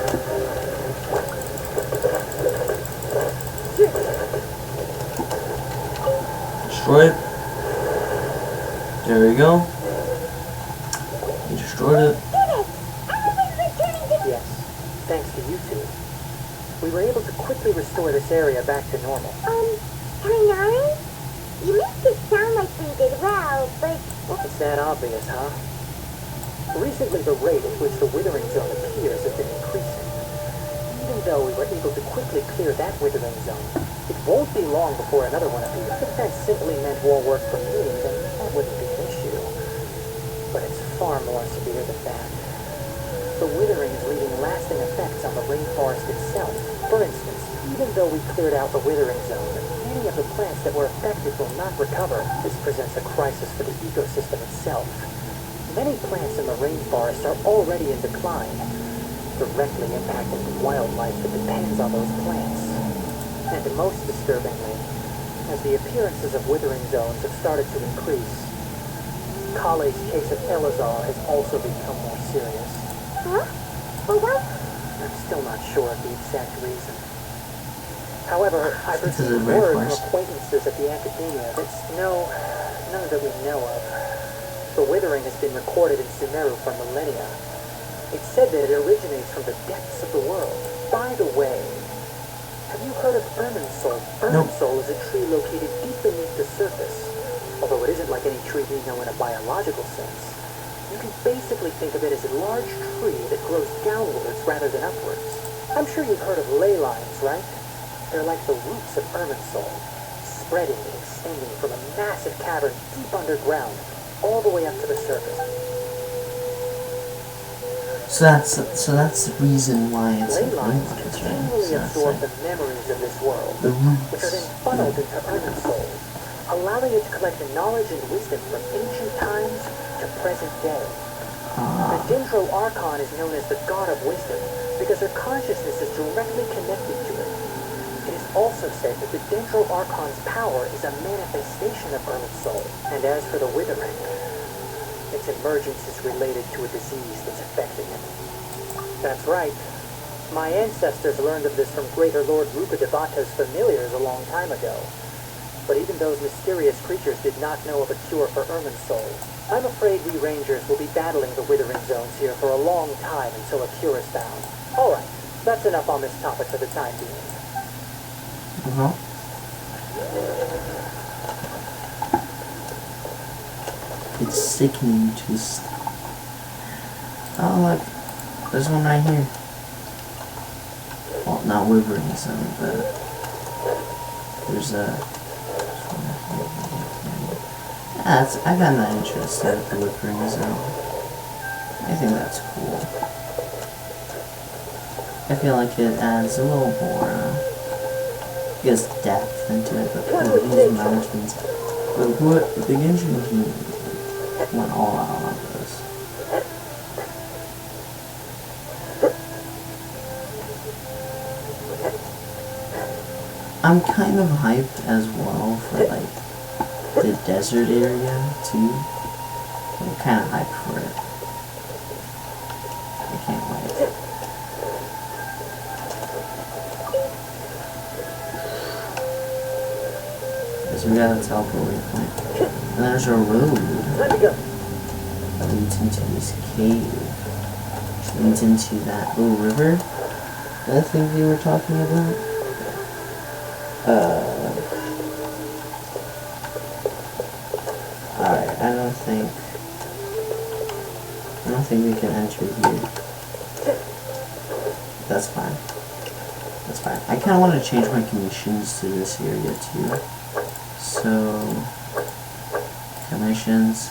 Destroy it. There we go. You destroyed it. Yes, thanks to you two. We were able to quickly restore this area back to normal. Kainari? You make it sound like we did well, but... It's that obvious, huh? Recently, the rate at which the withering zone appears has been increasing. Even though we were able to quickly clear that withering zone, it won't be long before another one appears. If that simply meant war work for me, then that wouldn't be an issue. But it's far more severe than that. The withering is leaving lasting effects on the rainforest itself. For instance, even though we cleared out the withering zone, many of the plants that were affected will not recover. This presents a crisis for the ecosystem itself. Many plants in the rainforest are already in decline, directly impacting the wildlife that depends on those plants. And most disturbingly, as the appearances of withering zones have started to increase, Kale's case of Elazar has also become more serious. Huh? For what? I'm still not sure of the exact reason. However, I've Because received of the word from rainforest. acquaintances at the academia that none that we know of. The withering has been recorded in Sumeru for millennia. It's said that it originates from the depths of the world. By the way, have you heard of Irminsul? Irminsul is a tree located deep beneath the surface. Although it isn't like any tree we know in a biological sense. You can basically think of it as a large tree that grows downwards rather than upwards. I'm sure you've heard of ley lines, right? They're like the roots of Irminsul, spreading and extending from a massive cavern deep underground, all the way up to the surface. So that's the reason why it's Ley like lines rainforest, right? continually So that's absorb like the memories of this world, the which are then roots. funneled into Irminsul, allowing it to collect the knowledge and wisdom from ancient times to present day. The Dendro Archon is known as the God of Wisdom because her consciousness is directly connected to it. It is also said that the Dendro Archon's power is a manifestation of Irminsul. And as for the Withering, its emergence is related to a disease that's affecting it. That's right. My ancestors learned of this from Greater Lord Ruka Devata's familiars a long time ago. But even those mysterious creatures did not know of a cure for Irminsul. I'm afraid we Rangers will be battling the Withering Zones here for a long time until a cure is found. Alright, that's enough on this topic for the time being. It's sickening to stop. Oh look, there's one right here. Well, not Withering Zone, but there's one right here. I found that interesting at the Withering Zone. I think that's cool. I feel like it adds a little more, I guess, depth into it, but these mountains. But what the genshin went all out on this. I'm kind of hyped as well for like the desert area too. I'm kind of hyped for it. I can't wait. Because we got a teleport waypoint. And there's a road Time to go. that leads into this cave. Which leads into that little river that I think they were talking about. Alright, I don't think we can enter here. That's fine. That's fine. I kinda wanna change my conditions to this area too. So commissions.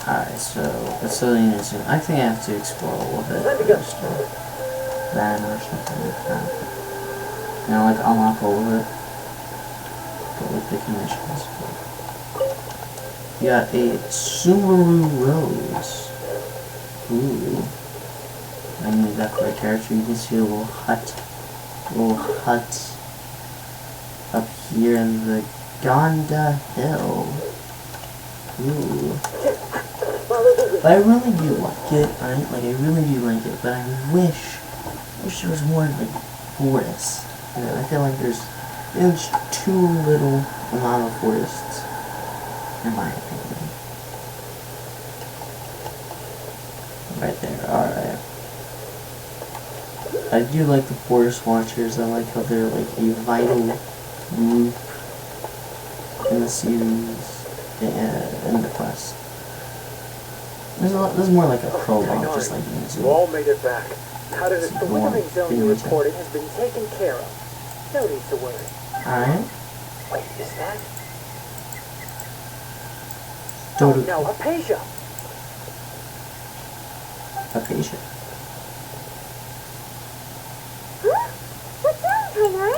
Alright, so facility nursing. I think I have to explore a little bit first. Then or something like that. You know, like unlock all of it. But with the commissions. You got a Sumeru Rose. Ooh. I need that for a character. You can see a little hut up here in the Gonda Hill. Ooh. But I really do like it, right? Like, I really do like it, but I wish there was more, like, forests. You know, I feel like there's too little amount of forests, in my opinion. Right there, alright. I do like the Forest Watchers. I like how they're like a vital group in the series and the quest. There's more like a prologue, just like in You all made it back. How did it The withering zone you reported has been taken care of. No need to worry. Alright. Wait, is that? Oh no, Apasia! Apasia. Huh? What's wrong, Kai-Mai?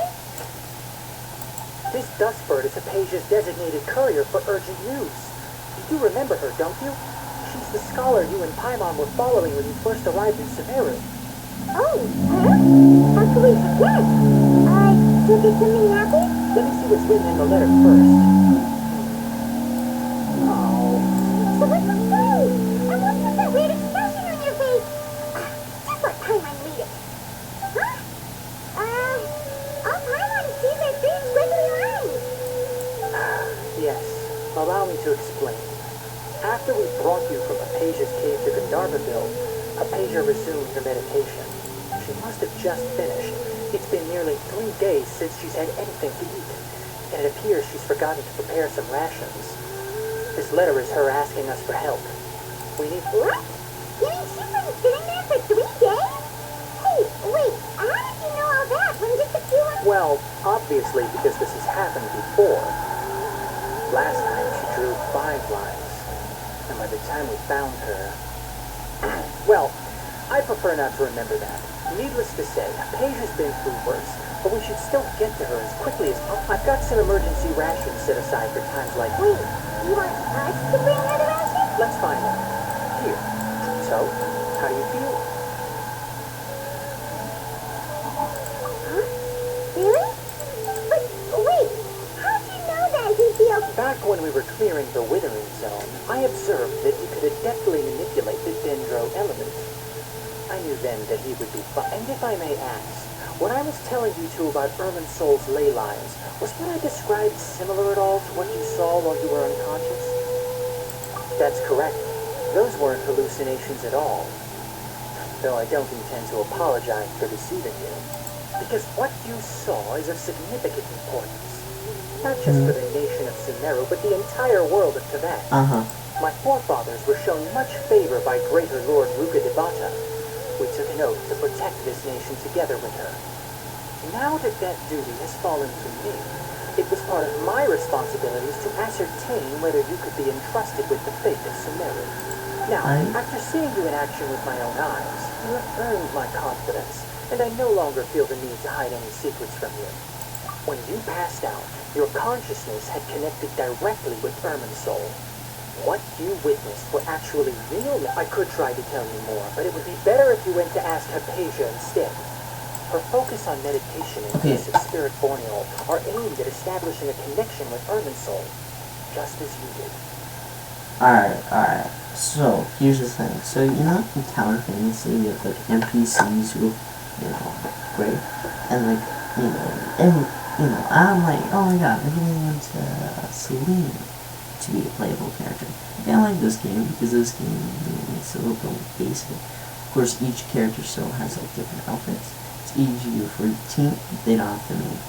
This dustbird is Apasia's designated courier for urgent news. You do remember her, don't you? She's the scholar you and Paimon were following when you first arrived in Sumeru. Oh, huh? How could we forget? Did something happen? Let me see what's written in the letter first. Oh. So what's it say? And what's with that weird expression on your face? Just let Paimon read it. Huh? All Paimon sees are three squiggly lines. Yes, allow me to explain. After we brought you from Apasia's cave to Gandharvaville, Apasia resumed her meditation. She must have just finished. It's been nearly 3 days since she's had anything to eat, and it appears she's forgotten to prepare some rations. This letter is her asking us for help. We need... What? You mean she's been sitting there for 3 days? Hey, wait, how did you know all that when just a few months... Well, obviously because this has happened before. Last time she drew 5 lines, and by the time we found her... well, I prefer not to remember that. Needless to say, Apasia's been through worse, but we should still get to her as quickly as possible. I've got some emergency rations set aside for times like... Wait, you want us to bring another ration? Let's find out. Here. So, how do you feel? Huh? Really? But, wait, how'd you know that he feels... Back when we were clearing the withering zone, I observed that he could adeptly manipulate the dendro element. I knew then that he would be fine. And if I may ask, what I was telling you two about Irminsol's ley lines, was what I described similar at all to what you saw while you were unconscious? That's correct. Those weren't hallucinations at all. Though I don't intend to apologize for deceiving you. Because what you saw is of significant importance. Not just for the nation of Sumeru, but the entire world of Tibet. My forefathers were shown much favor by Greater Lord Ruka Debata. We took an oath to protect this nation together with her. Now that that duty has fallen to me, it was part of my responsibilities to ascertain whether you could be entrusted with the fate of Sumeru. Now, after seeing you in action with my own eyes, you have earned my confidence, and I no longer feel the need to hide any secrets from you. When you passed out, your consciousness had connected directly with Irminsol. What you witnessed were actually real. I could try to tell you more, but it would be better if you went to ask Apasia instead. Her focus on meditation and use of Spirit Borneo are aimed at establishing a connection with Irminsol, just as you did. Alright. So, here's the thing. So, you know, encounter famously with, like, NPCs who, you know, great, and, like, I'm like, oh my god, we're getting into Celine to be a playable character. I like this game because this game makes it a little bit basic. Of course, each character still has like different outfits. It's easier for a team. They don't have to make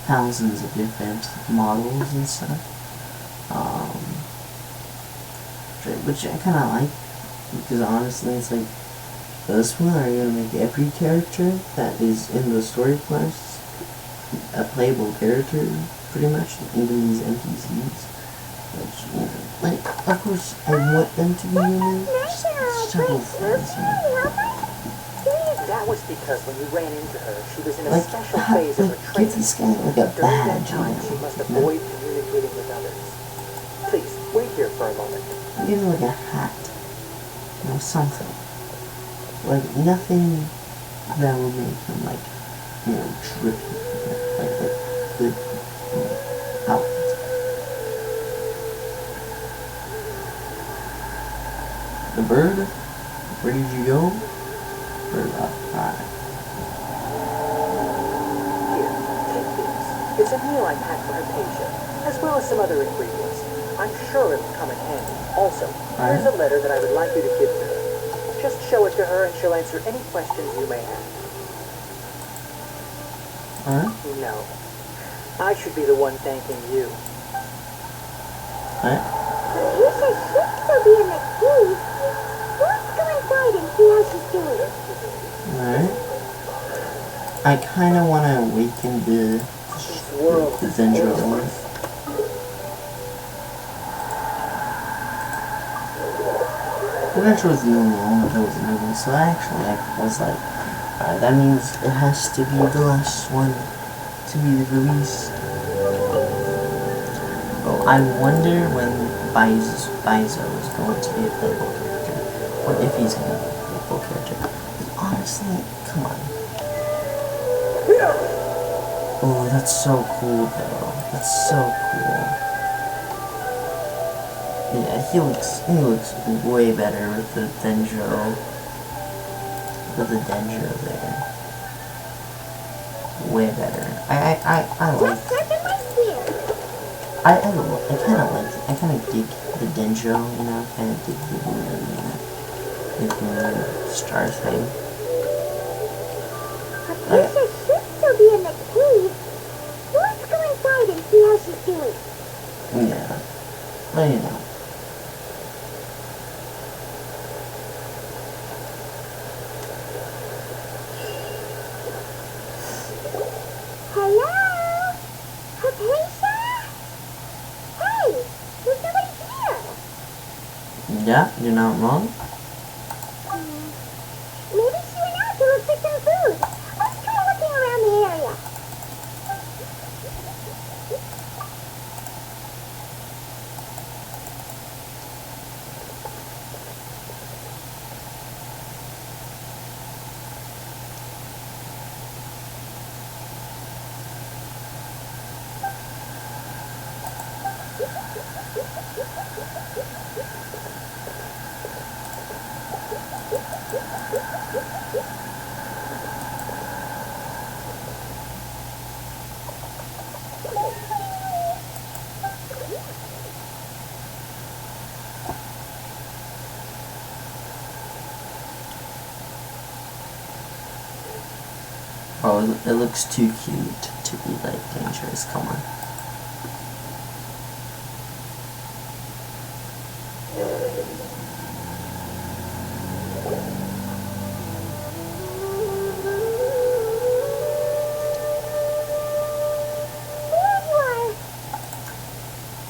thousands of different models and stuff. Which I kind of like because honestly, it's like this one are you gonna make every character that is in the story quests a playable character, pretty much, even these NPCs. Which, you know, like, of course, I want them to be unique, several things, you know. That was because when you ran into her, she was in a Like, special phase of her give training. this guy, like, a During that badge, time, she must avoid communicating with others. Please, wait here for a a moment. Maybe like a hat. You know, something. Like nothing that will make him like, you know, drippy. Like a good, you know, outfit. The bird? Where did you go? Bird up. Alright. Here, take this. It's a meal I packed for her patient, as well as some other ingredients. I'm sure it'll come in handy. Also, here's a letter that I would like you to give to her. Just show it to her and she'll answer any questions you may have. Alright. No. I should be the one thanking you. Alright. Patricia should still be in the cave. Let's go inside and see how she's doing. Alright. I kinda wanna awaken the Dendro. The Dendro was the only one that was moving, so actually I was like, alright, that means it has to be the last one to be released. Oh, I wonder when Bizo is going to be a playable character. Or if he's going to be a playable character. But honestly, come on. Oh, that's so cool though. That's so cool. Yeah, he looks way better with the Dendro. With the Dendro there. Way better. I like. I kind of dig the Dendro, you know, kind of dig the moon star thing. Patricia should still be in the cave. Let's go inside and see how she's doing. Yeah. Well, you know. Hello? Patricia? Hey, there's nobody here. Yeah, you're not wrong. Maybe she went out to look for some food. Let's try looking around the area. Oh, it looks too cute to be like dangerous. Come on.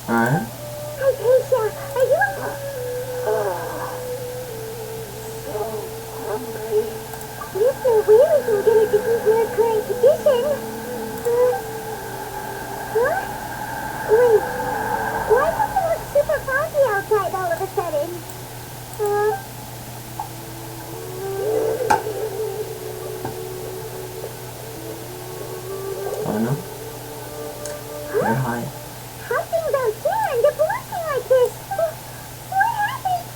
Alright. Patricia, are you There's no way we can get her to eat in her current condition. Huh? Wait, why does it look super foggy outside all of a sudden? Oh no. Very high. How things out here end up looking like this? What happened?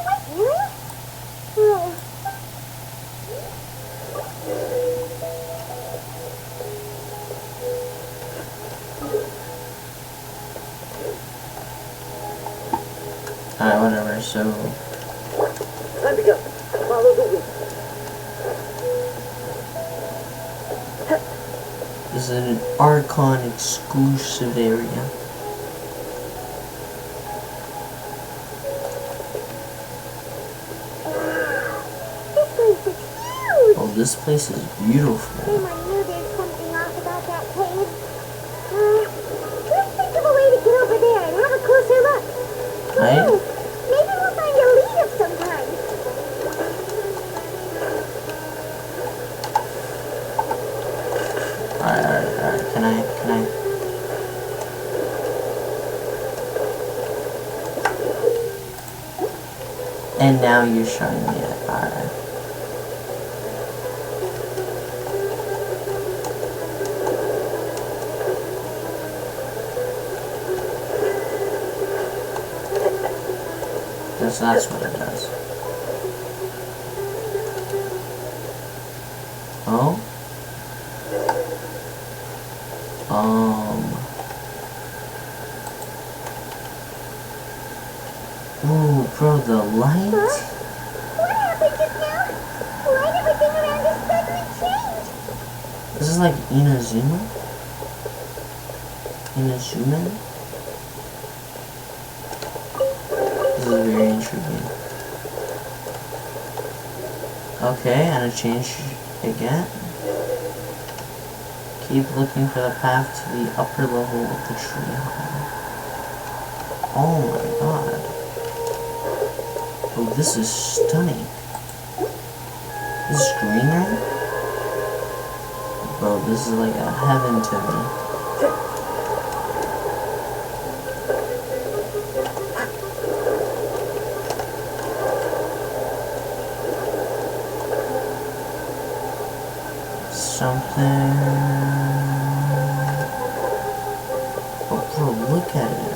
What, really? Oh. Alright, whatever, so... Time to go. Follow the wind. This is an Archon exclusive area. This place is huge! Oh, this place is beautiful. Someone knew there's something off about that cave. Let's think of a way to get over there and have a closer look. Right? Maybe we'll find a lead of some kind. Alright, can I? And now you're showing me it. Alright. That's what it does. Oh? Ooh, bro, the light? Huh? What happened just now? Why'd everything around us suddenly change? This is like Inazuma? Inazuma? This is very intriguing. Okay, and it changed again. Keep looking for the path to the upper level of the tree hall. Oh my god. Oh, this is stunning. This is green, right? Bro, this is like a heaven to me. Something. Oh, bro, look at it.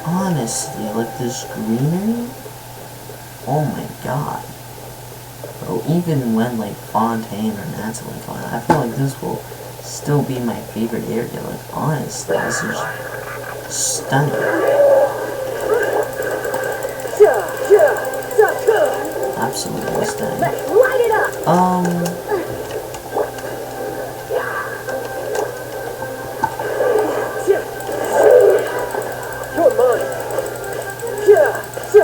Honestly, like this greenery. Oh my god. Bro, even when like Fontaine or Natalie come out, I feel like this will still be my favorite area. Like, honestly, this is stunning. Absolutely stunning. Light it up!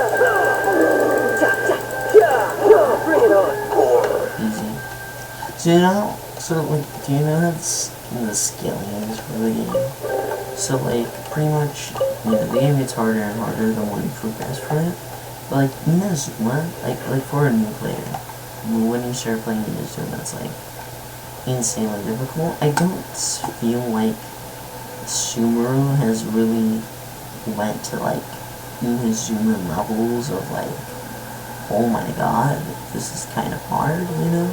You're mine. Bring it on. Easy. So you know, so like, do you know that the scaling is for the game? So like, pretty much, you know, the game gets harder and harder the more you progress for it. But like, Inazuma, like for a new player, when you start playing Inazuma, it's like insanely difficult. I don't feel like Sumeru has really went to like Inazuma levels of like, oh my god, this is kind of hard, you know?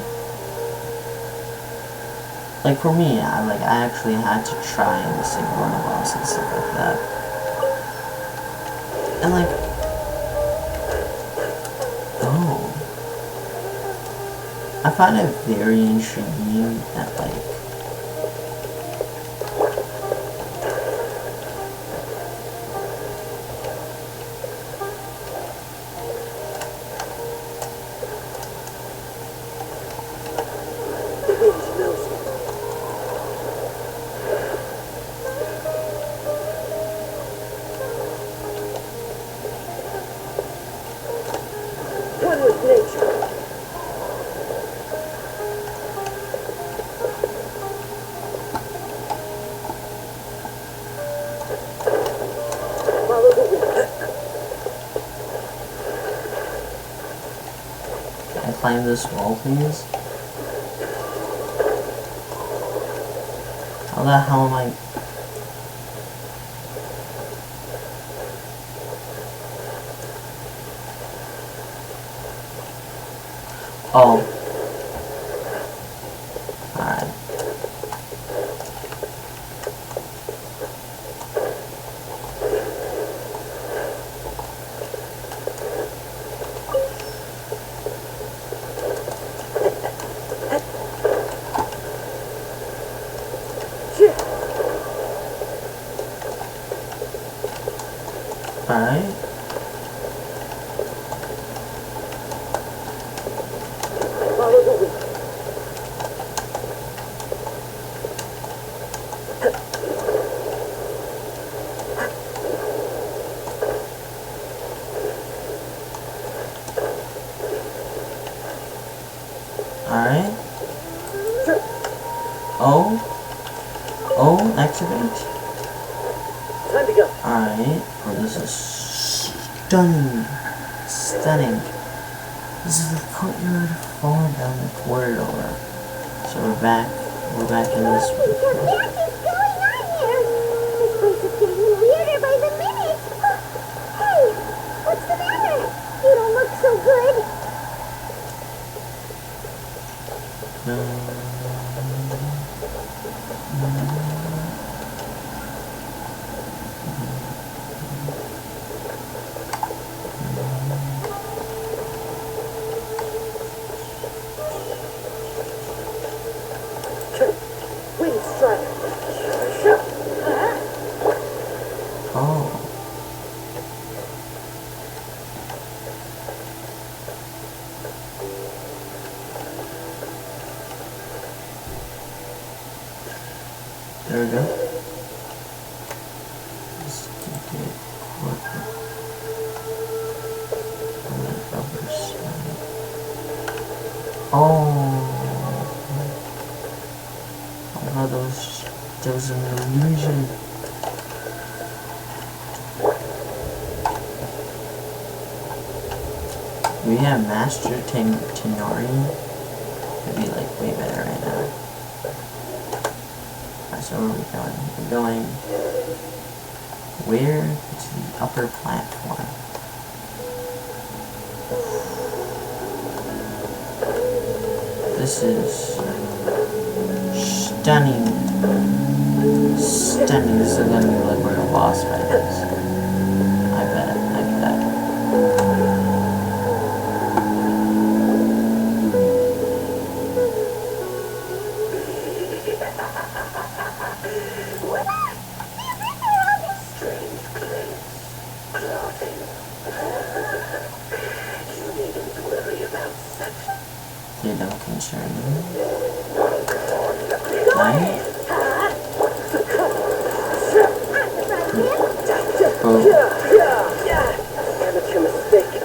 Like for me, I actually had to try and save one of boss and stuff like that. And like, oh, I find it very intriguing that like, One with nature. Follow the wind. can I climb this wall, please? How the hell am I? Oh. Alright. Alright. Follow the wind. Alright. Oh. Oh, activate. Time to go. Alright. Oh, this is stunning. Stunning. This is the courtyard far down the corridor. So we're back in this What the heck is going on here? This place is getting weirder by the minute. Hey, what's the matter? You don't look so There we go. Let's get it. Oh, there was an illusion. We have Master Tenori. It'd be like way better right now. Alright, so where are we going? We're going where? To the upper platform. This is stunning. Stunning. This is gonna be like where a boss fight is. I bet. They don't concern me. Right? Oh. Amateur mistake.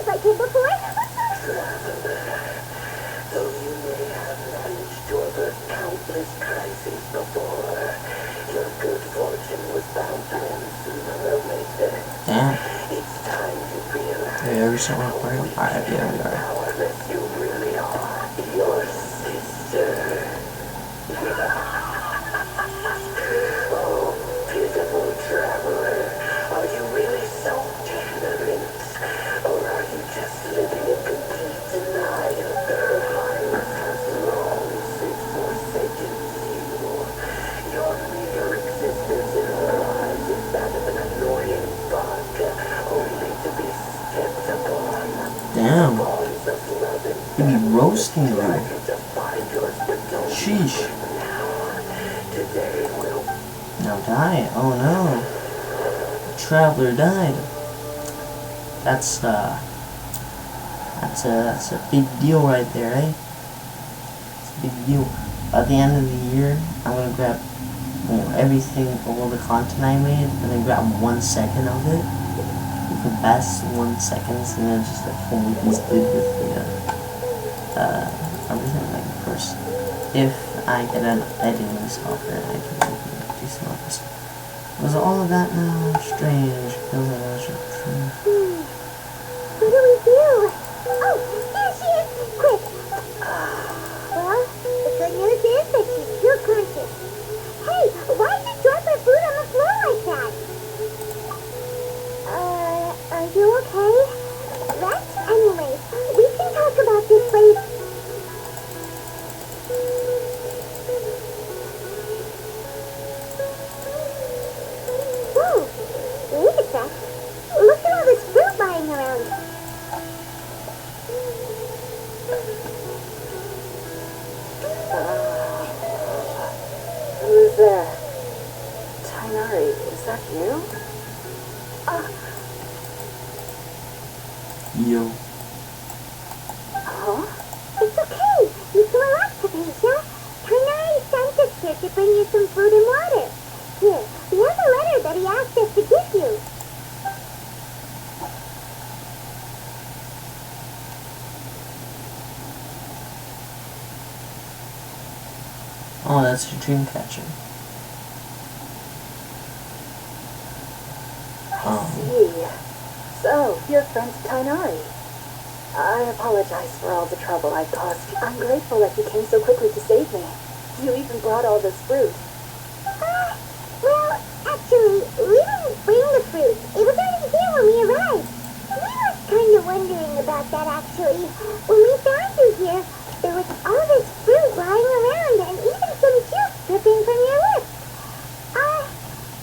Like him before? Though you may have managed to avert countless crises before, your good fortune was bound to end sooner or later. Damn. It's time you realize Every single recording? Alright, yeah, we are. powerless you really are. Your sister. Oh, pitiful traveler. Are you really so ignorant? Or are you just living in complete denial that her highness has long since forsaken you? Your mere existence in her eyes is that of an annoying bug, only to be stepped upon. Damn. Bonds of love and You be roasting her. try to define yours, but don't Sheesh. now. Today will Now die. Oh no. The traveler died. That's a big deal right there, eh? It's a big deal. By the end of the year, I'm gonna grab everything, all the content I made, and then grab 1 second of it. The best 1 seconds, and then just like fully did with the everything. Like of course, if I get an editing software, I can do some other stuff. Was all of that now strange? What do we do? Oh, there she is! Quick! Well, the good news is that she's still conscious. Hey, why did you drop her food on the floor like that? Are you okay? Rest? Anyways, we can talk about this later. Whoa! Wait a sec. Look at all this fruit lying around. Who's there? Tainari, is that you? Yo. Huh? It's okay. You can relax, Patricia. Tainari sent us here to bring you some food and water. Here, we have a letter that he asked us to give you. Oh, that's your dream catcher. I see. So, your friend's Tainari. I apologize for all the trouble I've caused you. I'm grateful that you came so quickly to save me. You even brought all this fruit. Well, actually, we didn't bring the fruit. It was already here when we arrived. We were kind of wondering about that, actually. When we found you here, there was all this fruit lying around and even some juice dripping from your lips.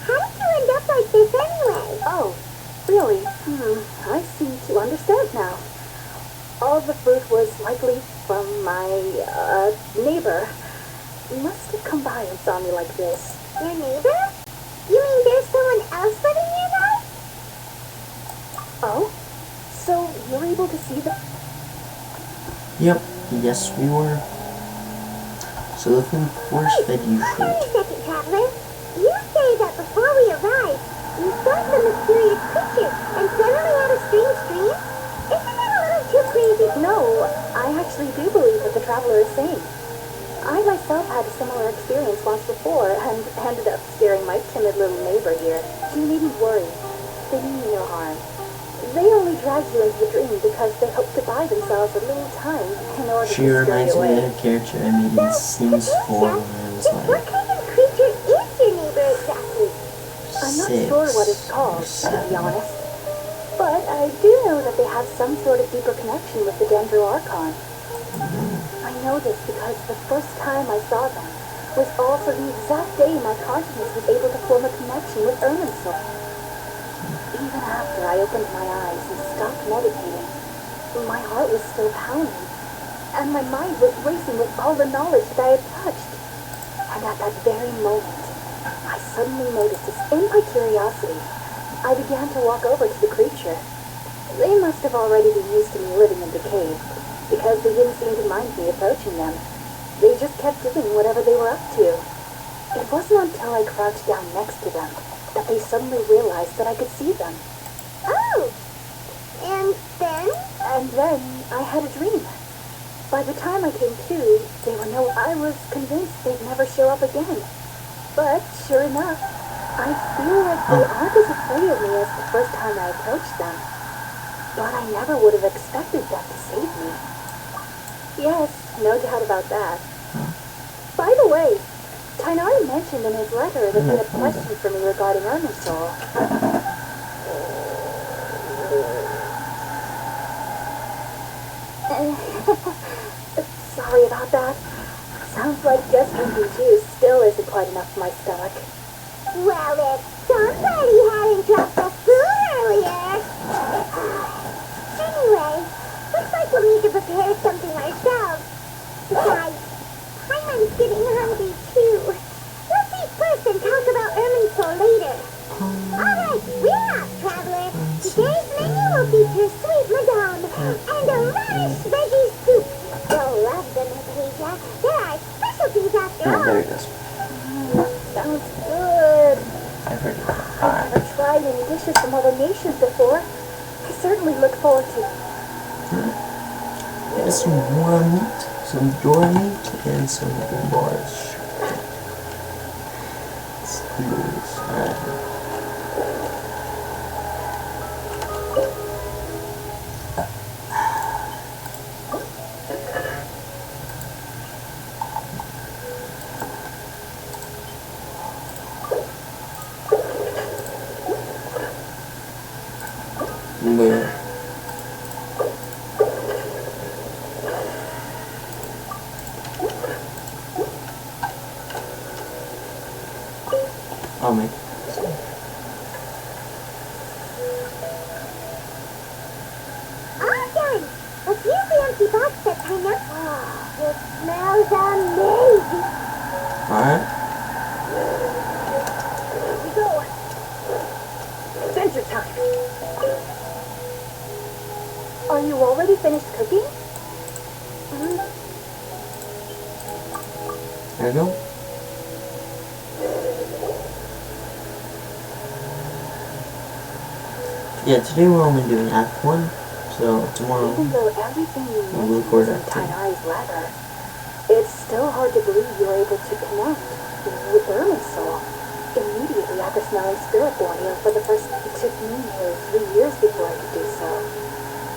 How did you end up like this anyway? Oh, really? I seem to understand now. All the fruit was likely from my, neighbor. He must have come by and saw me like this. Your neighbor? You mean there's someone else living nearby? Oh? So you're able to see the... Yep, yes we were. So the food force-fed you Hold on a fruit. second, Traveler. You say that before we arrived, you saw some mysterious creature and suddenly had a strange dream? Isn't that a little too crazy? No, I actually do believe what the traveler is saying. I myself had a similar experience once before and ended up scaring my timid little neighbor here. You needn't worry. They mean you no harm. They only dragged you into the dream because they hope to buy themselves a little time in order She to scare reminds you me away. of a character I made in Sims 4 when I was Just what like kind of creature is your neighbor exactly? I'm not 6 sure what it's or called, to 7. be honest. But I do know that they have some sort of deeper connection with the archon. I know this because the first time I saw them was also the exact day my consciousness was able to form a connection with Erminsul. Even after I opened my eyes and stopped meditating, my heart was still pounding, and my mind was racing with all the knowledge that I had touched. And at that very moment, I suddenly noticed this, in my curiosity, I began to walk over to the creature. They must have already been used to me living in the cave, because they didn't seem to mind me approaching them. They just kept doing whatever they were up to. It wasn't until I crouched down next to them that they suddenly realized that I could see them. Oh! And then? And then I had a dream. By the time I came to, I was convinced they'd never show up again. But sure enough, I feel like they aren't as afraid of me as the first time I approached them. But I never would have expected them to save me. Yes, no doubt about that. By the way, Tainari mentioned in his letter that he had a question for me regarding Erminsul. Sorry about that. Sounds like just drinking juice still isn't quite enough for my stomach. Well, if somebody hadn't dropped the spoon earlier. Anyway, looks like we'll need to prepare something ourselves. Besides, Paimon's getting hungry too. Let's eat first and talk about Erminsul later. Alright, we're off, Traveler. Today's menu will feature sweet madame and a radish veggie soup. You'll love them, Hypatia. There are specialties after all. There it goes. Sounds good. I've heard it. I've never tried any dishes from other nations before. I certainly look forward to... There's some warm meat, some door meat, and some bars. Skewers. Alright. Where? Oh my. All done. A few fancy box that kind of... Oh, it smells amazing. Alright. Here we go. Adventure time. Are you already finished cooking? There you go. Yeah, today we're only doing Act 1, so tomorrow Even though everything you we'll mentioned record was in Act 2. Tainari's letter, it's still hard to believe you were able to connect with Erminsul immediately after smelling spirit borneo for the first... It took me nearly 3 years before I could do so.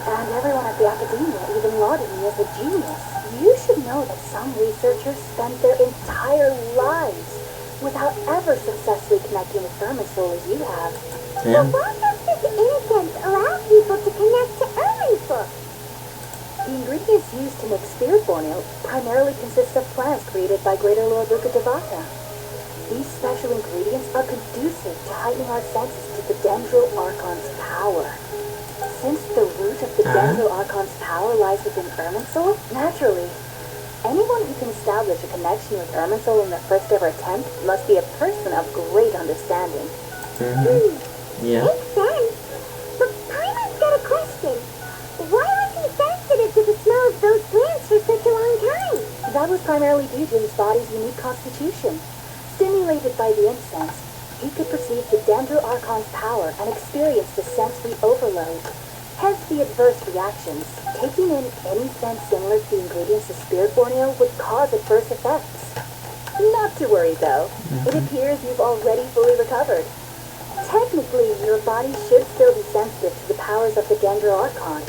And everyone at the academia even lauded me as a genius. You should know that some researchers spend their entire lives without ever successfully connecting with Irminsul as you have. So why does this incense allow people to connect to Irminsul? The ingredients used to make spirit-born ale primarily consist of plants created by Greater Lord Rukadevata. These special ingredients are conducive to heightening our senses to the Dendro Archon's power. Since the root of the Dendro Archon's power lies within Irminsul, naturally, anyone who can establish a connection with Irminsul in their first ever attempt must be a person of great understanding. Yeah. Makes sense. But Paimon's got a question. Why was he sensitive to the smell of those plants for such a long time? That was primarily due to his body's unique constitution. Stimulated by the incense, he could perceive the Dendro Archon's power and experience the sensory overload. Hence the adverse reactions. Taking in any scent similar to the ingredients of spirit-born ale would cause adverse effects. Not to worry though. It appears you've already fully recovered. Technically, your body should still be sensitive to the powers of the Dendro Archon.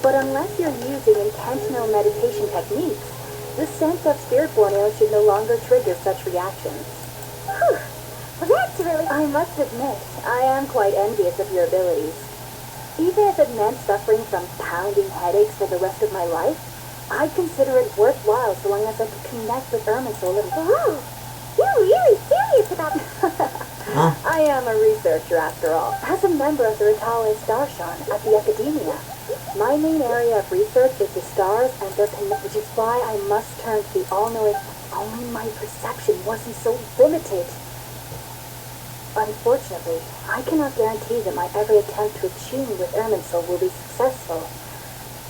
But unless you're using intentional meditation techniques, the scent of spirit-born ale should no longer trigger such reactions. Whew. Well, that's really... I must admit, I am quite envious of your abilities. Even if it meant suffering from pounding headaches for the rest of my life, I'd consider it worthwhile so long as I could connect with Irminsul and... Whoa. You're really serious about... I am a researcher after all. As a member of the Ritalis Darshan at the Academia, my main area of research is the stars and their connection, which is why I must turn to the all-knowing. Only my perception wasn't so limited. Unfortunately, I cannot guarantee that my every attempt to attune with Irminsul will be successful,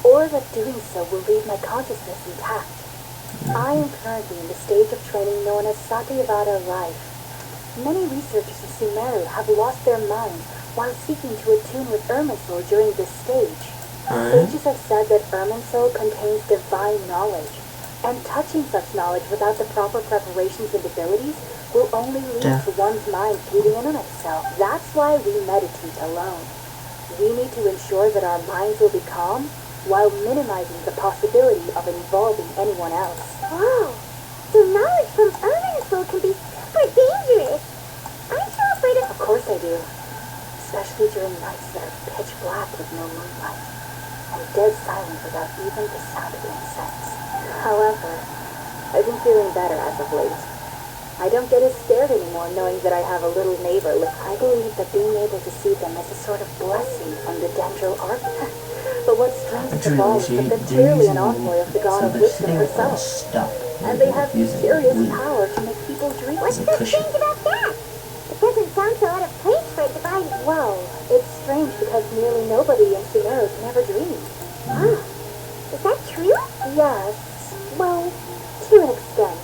or that doing so will leave my consciousness intact. I am currently in the stage of training known as Satyavada life. Many researchers in Sumeru have lost their minds while seeking to attune with Irminsul during this stage. Sages have said that Irminsul contains divine knowledge, and touching such knowledge without the proper preparations and abilities will only lead to one's mind caving in on itself. That's why we meditate alone. We need to ensure that our minds will be calm while minimizing the possibility of involving anyone else. Wow. So knowledge from Irminsul can be super dangerous. Aren't you afraid of... Of course I do. Especially during nights that are pitch black with no moonlight, and dead silent without even the sound of incense. However, I've been feeling better as of late. I don't get as scared anymore knowing that I have a little neighbor. I believe that being able to see them is a sort of blessing from the Dendro Archon. But what's strange of all is that they're clearly an envoy of the god of wisdom herself. And they have curious power to make people dream. What's so strange about that? It doesn't sound so out of place for a divine... Well, it's strange because nearly nobody in Sumeru can ever dream. Wow. Is that true? Yes. Well, to an extent.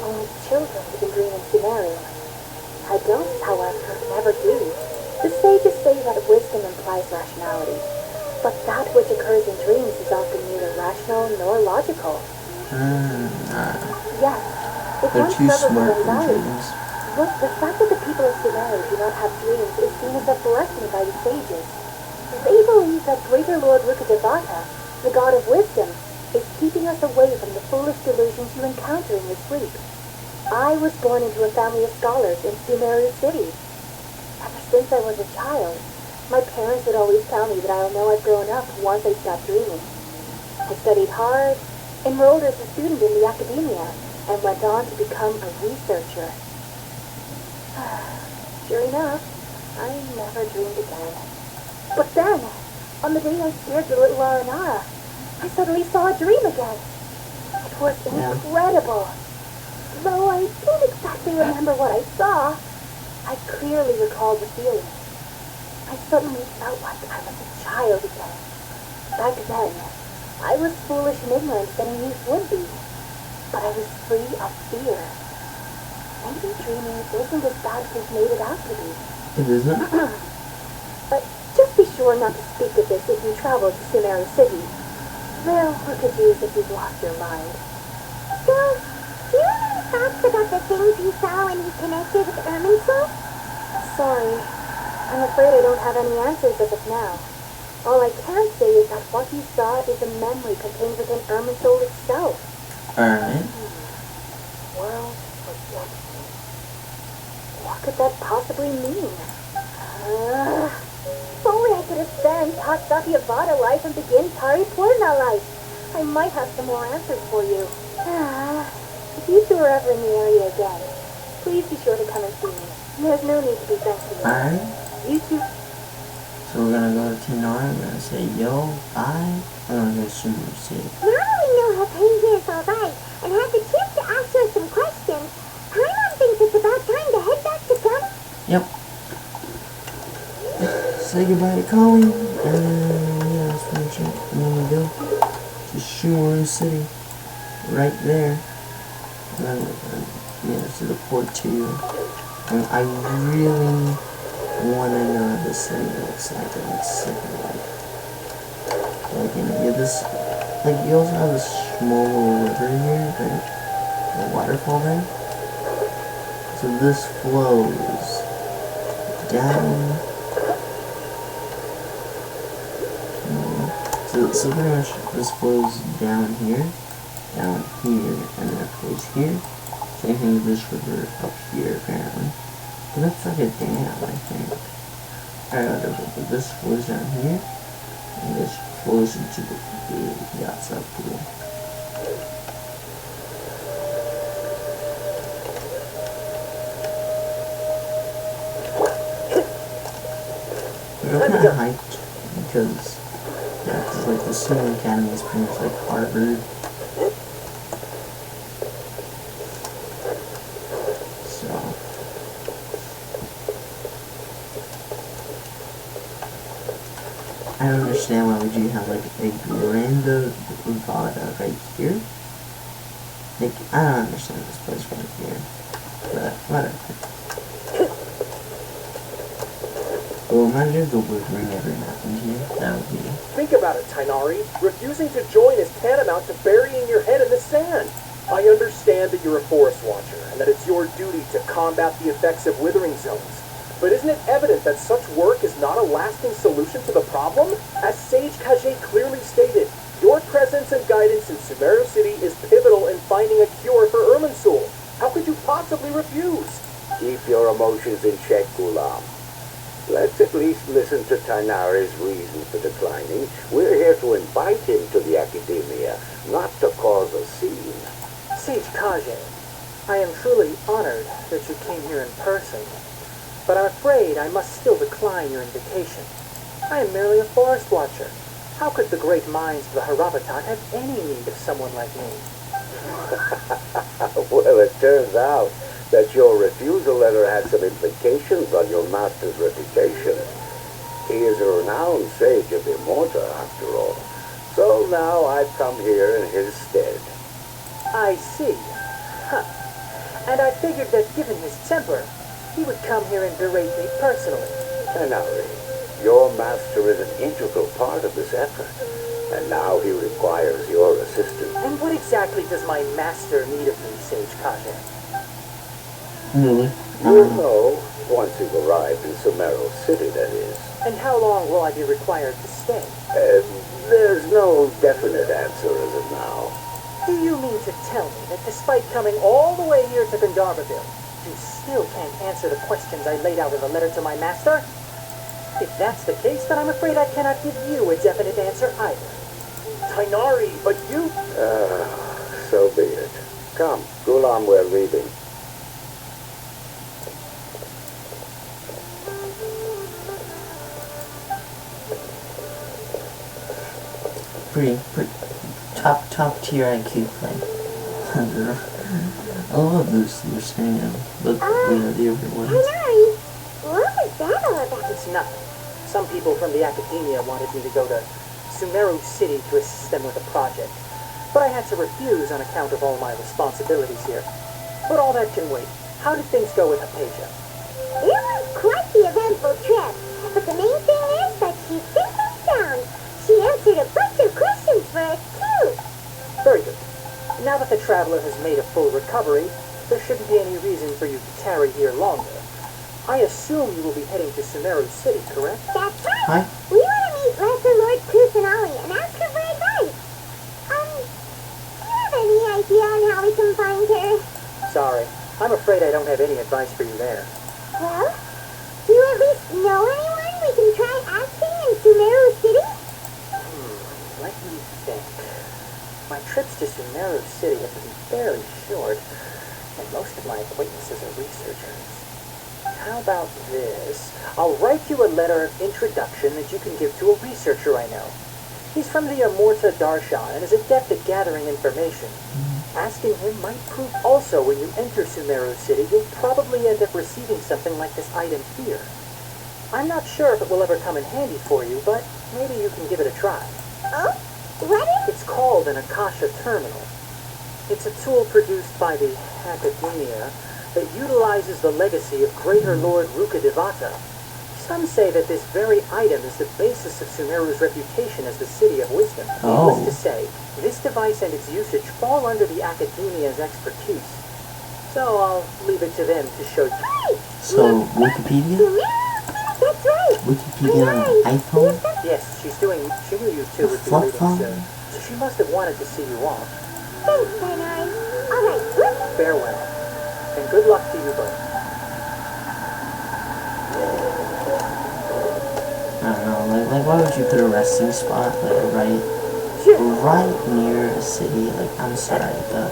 Only children can dream in Sumeru. Adults, however, never do. The sages say that wisdom implies rationality, but that which occurs in dreams is often neither rational nor logical. Yes, it They're once too struggled smart with for anxiety. dreams. Look, the fact that the people of Sumeru do not have dreams is seen as a blessing by the sages. They believe that Greater Lord Rukadevata, the god of wisdom, is keeping us away from the foolish delusions you encounter in your sleep. I was born into a family of scholars in Sumeru City. Ever since I was a child, my parents would always tell me that I'll know I've grown up once I stop dreaming. I studied hard, enrolled as a student in the academia, and went on to become a researcher. Sure enough, I never dreamed again. But then, on the day I scared the little Aranara, I suddenly saw a dream again. It was incredible. Though I don't exactly remember what I saw, I clearly recall the feeling. I suddenly felt like I was a child again. Back then, I was foolish and ignorant than a youth would be, but I was free of fear. Maybe dreaming isn't as bad as we've made it out to be. It isn't? But just be sure not to speak of this if you travel to Sumeru City. They'll look at you as if you've lost your mind. So, do you have any thoughts about the things you saw when you connected with Irminsul? Sorry. I'm afraid I don't have any answers as of now. All I can say is that what you saw is a memory contained within Irmin's soul itself. Alright. World projection. What could that possibly mean? If only I could ascend past Satyavada life and begin Paripurna life. I might have some more answers for you. If you two are ever in the area again, please be sure to come and see me. There's no need to be sensitive. Alright. You two... So we're gonna go to Tenor, we're gonna say yo, bye. I'm gonna go to Sumer City. Now that we know her pain here is alright, and have the chance to ask her some questions, Paimon thinks it's about time to head back to camp. Yep. Say goodbye to Colleen, and yeah, let's finish it. And then we go to Sumer City. Right there. And then yeah, to the port too. And I really want to know how this city looks like. It looks super like, you know, yeah, this, like, you also have this small little river here, but the waterfall there. So this flows down. So pretty much this flows down here, and then it flows here. Same thing with this river up here, apparently. But that's like a dam, I think. Alright, whatever, but this flows down here, and this flows into the outside pool. I'm kind of hyped, because, yeah, cause, like, the Student Academy is pretty much like Harvard. I don't understand why would you have like a Granda Vada right here. Like, I don't understand this place right here. But whatever. Well, imagine if the Withering ever happened here. That would be. Think about it, Tainari. Refusing to join is tantamount to burying your head in the sand. I understand that you're a forest watcher, and that it's your duty to combat the effects of withering zones. But isn't it evident that such work is not a lasting solution to the problem? As Sage Kage clearly stated, your presence and guidance in Sumeru City is pivotal in finding a cure for Irminsul. How could you possibly refuse? Keep your emotions in check, Gulam. Let's at least listen to Tainari's reason for declining. We're here to invite him to the academia, not to cause a scene. Sage Kage, I am truly honored that you came here in person. But I'm afraid I must still decline your invitation. I am merely a forest watcher. How could the great minds of the Haravatat have any need of someone like me? Well, it turns out that your refusal letter had some implications on your master's reputation. He is a renowned sage of Immorta, after all. So now I've come here in his stead. I see. Huh. And I figured that given his temper, he would come here and berate me personally. Tainari, your master is an integral part of this effort, and now he requires your assistance. And what exactly does my master need of me, Sage Kage? Really? You'll know once you've arrived in Sumeru City, that is. And how long will I be required to stay? There's no definite answer as of now. Do you mean to tell me that despite coming all the way here to Gandharvaville, you still can't answer the questions I laid out in the letter to my master? If that's the case, then I'm afraid I cannot give you a definite answer either. Tainari, but you... So be it. Come, Gulam, we're leaving. Pretty top tier IQ play. I love this saying, but the other ones. Tainari, what was that all about? It's nothing. Some people from the academia wanted me to go to Sumeru City to assist them with a project, but I had to refuse on account of all my responsibilities here. But all that can wait. How did things go with Hypatia? It was quite the eventful trip, but the main thing is that she's safe and sound. She answered a bunch of questions for us, too. Very good. Now that the traveler has made a full recovery, there shouldn't be any reason for you to tarry here longer. I assume you will be heading to Sumeru City, correct? That's right. Hi. We want to meet meet Lesser Lord Kusanali and ask her for advice. Do you have any idea on how we can find her? Sorry, I'm afraid I don't have any advice for you there. Well, do you at least know anyone we can try asking in Sumeru City? Let me think. My trips to Sumeru City have been fairly short, and most of my acquaintances are researchers. How about this? I'll write you a letter of introduction that you can give to a researcher I know. He's from the Amorta Darshan and is adept at gathering information. Asking him might prove also when you enter Sumeru City, you'll probably end up receiving something like this item here. I'm not sure if it will ever come in handy for you, but maybe you can give it a try. Oh? What is? It's called an Akasha Terminal. It's a tool produced by the Academia that utilizes the legacy of Greater Lord Rukadevata. Some say that this very item is the basis of Sumeru's reputation as the City of Wisdom. Needless to say, this device and its usage fall under the Academia's expertise. So I'll leave it to them to show you. Right! So, Wikipedia? That's right! Wikipedia on the iPhone? Yes, she knew you two would be Flip leaving phone? soon. So she must have wanted to see you off. Thanks, Bernard. Alright, whoops! Farewell. And good luck to you both. I don't know, like why would you put a resting spot, like, right near a city? Like, I'm sorry, but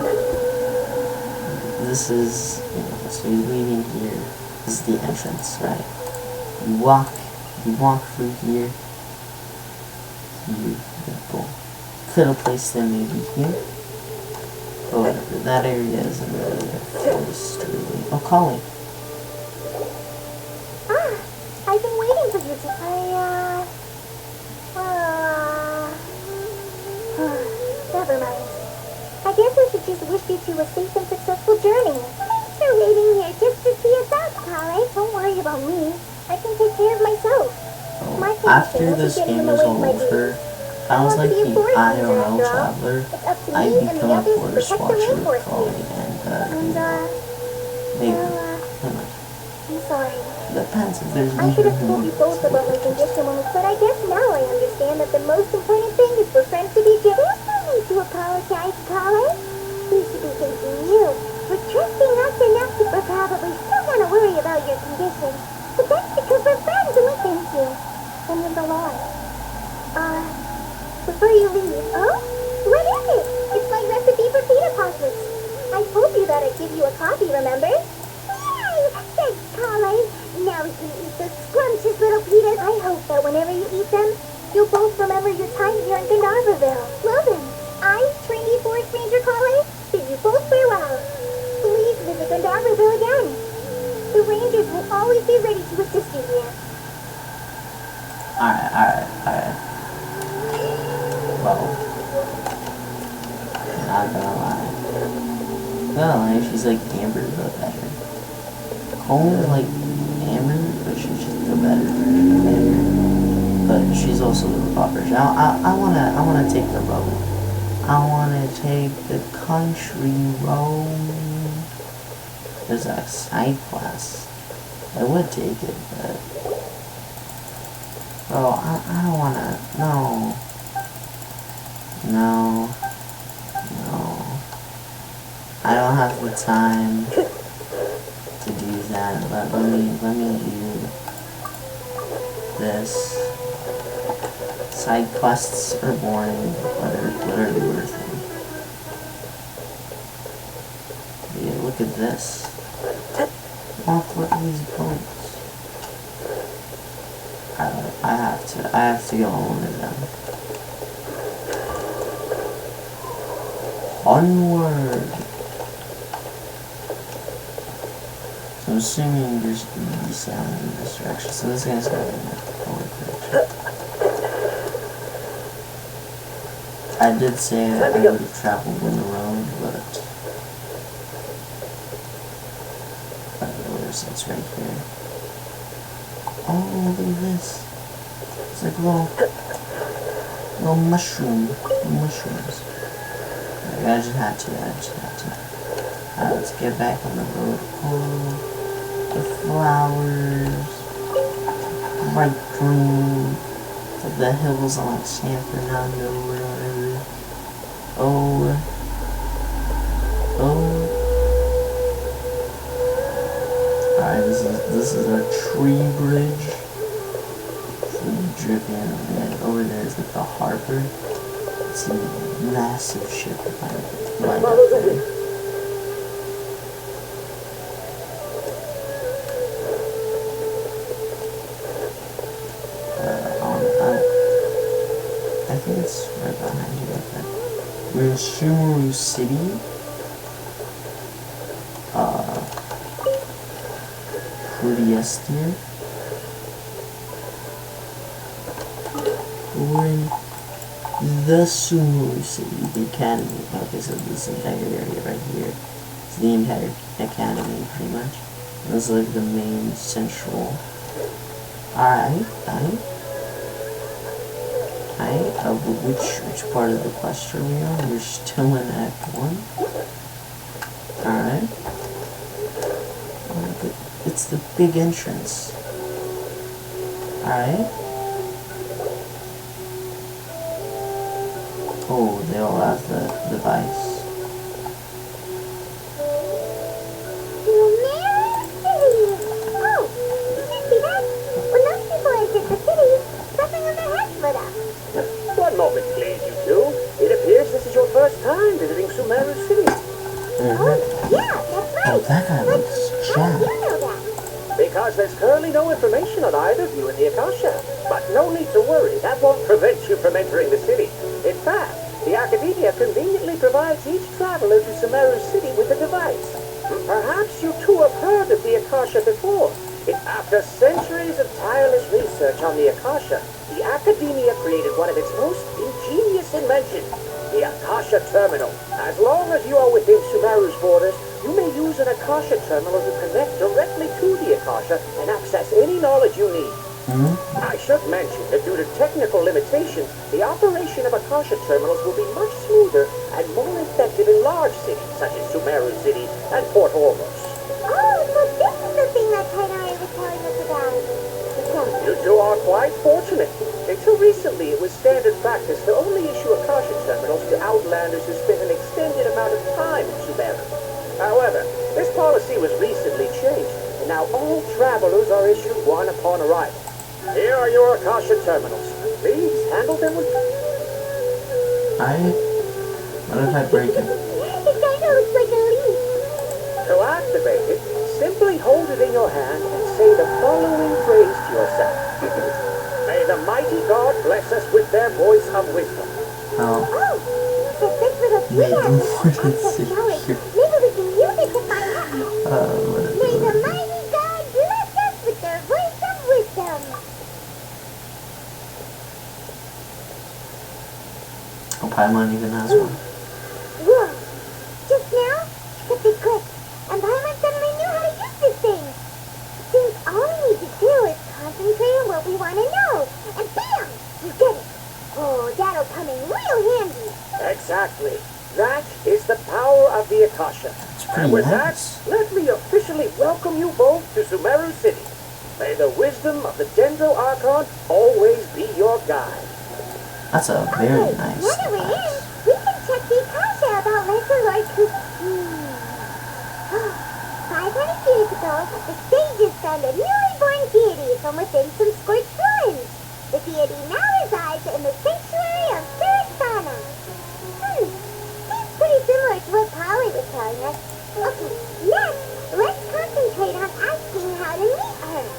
this is, so you're leaving here. This is the entrance, right? You walk through here. Boom. Could have placed them maybe here. But whatever, that area isn't really a forest, really. Oh, calling. I've been waiting for you to... Never mind. I guess I should just wish you two a safe and successful journey. Thanks for waiting here just to see us out, Kale. Don't worry about me. I can take care of myself. My After this game is all over, I was like the IRL traveler. I become a forest watcher with calling and maybe. I'm sorry. Depends if there's I should have neither told you both about my condition when we could. I guess now I understand that the most important thing is for friends to be together. There's no need to apologize, Kale. We should be thanking you for trusting us enough to we're probably still gonna worry about your condition. But that's because we're friends and we thank you. And with the Lord. Before you leave, what is it? It's my recipe for pita pockets. I told you that I'd give you a copy, remember? Yay! Thanks, Kale. Now we can eat those scrumptious little pitas. I hope that whenever you eat them, you'll both remember your time here in Gandharville. Well then, I, trainee forest ranger Kale, bid you both farewell. Please visit Gandharville again. The rangers will always be ready to assist you here. Alright. Well, not gonna lie, she's like Amber, but better. Cole's like Amber, but she's just the better version of Amber. But she's also the robot version. I wanna take the road. I wanna take the country road. There's a side quest. I would take it, but bro, I don't wanna. No. I don't have the time to do that. Let me do this. Side quests are boring, but they're literally worth it. Yeah, look at this. Look at these boats. I have to go on with them. Onward! So I'm assuming there's the sound in this direction, so this guy's going in the forward direction. I did say I would have traveled in the road, but it's right here. Oh, look at this. It's like little mushrooms. I just had to. Alright, let's get back on the road. Oh, the flowers. Bright green. So the hills on like San Fernando or whatever. Oh. Alright, this is our tree bridge. Dripping, and then over there is like the harbor. It's a massive ship lined up there. I think it's right behind you like that. We're in Sumeru City. Pretty S tier. We're in the Sumeru City, the academy. Okay, so this entire area right here is the entire academy, pretty much. This is like the main central. Alright. Which part of the quest are we on? We're still in Act 1. Alright. It's the big entrance. Alright. Oh, they all have the device. One moment, please, you two. It appears this is your first time visiting Sumeru City. Yeah, that's right. Oh, that guy looks jacked. Because there's currently no information on either of you in the Akasha. But no need to worry, that won't prevent you from entering the city. In fact, the Academia conveniently provides each traveler to Sumeru City with a device. Perhaps you two have heard of the Akasha before. After centuries of tireless research on the Akasha, the Academia created one of its most ingenious inventions, the Akasha Terminal. As long as you are within Sumeru's borders, you may use an Akasha Terminal to connect directly to the Akasha and access any knowledge you need. I should mention that due to technical limitations, the operation of Akasha Terminals will be much smoother and more effective in large cities such as Sumeru City and Port Ormos. Oh, so this is the thing that Tainari was telling us about. You two are quite fortunate. Until recently, it was standard practice to only issue Akasha Terminals to Outlanders who spent an extended amount of time in Sumeru. However, this policy was recently changed, and now all travelers are issued one upon arrival. Here are your Akasha Terminals. Please handle them with... What if I break it? It kind of looks like a leaf. To activate it, simply hold it in your hand and say the following phrase to yourself. May the mighty God bless us with their voice of wisdom. Oh. Oh, so this little tree Maybe has more than concept knowledge. Maybe we can use it to find out. May the mighty God bless us with their voice of wisdom. Oh, Paimon even has one. Whoa, just now, it clicked, and Paimon suddenly knew how to use this thing. Seems all we need to do is concentrate on what we want to know, and bam, you get it. Oh, that'll come in real handy. Exactly. That is the power of the Akasha. And with nice. that, let me officially welcome you both to Sumeru City. May the wisdom of the Dendro Archon always be your guide. That's a very nice Now that we're in, device. we can check the Akasha about Lesser Lord Kus... 500 years ago, the sages found a newly born deity from within some scorched ruins. The deity now resides in the sanctuary of Sirixana. Seems pretty similar to what Polly was telling us. Okay, next, let's concentrate on asking how to meet her.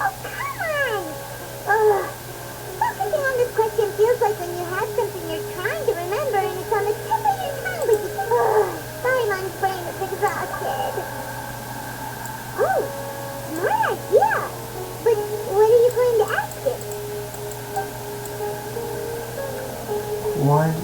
Oh, come on! Ugh. Focusing on this question feels like when you have something you're trying to remember and it's on the tip of your tongue, but you... Paimon's brain is exhausted. Oh, smart idea. But what are you going to ask it? What?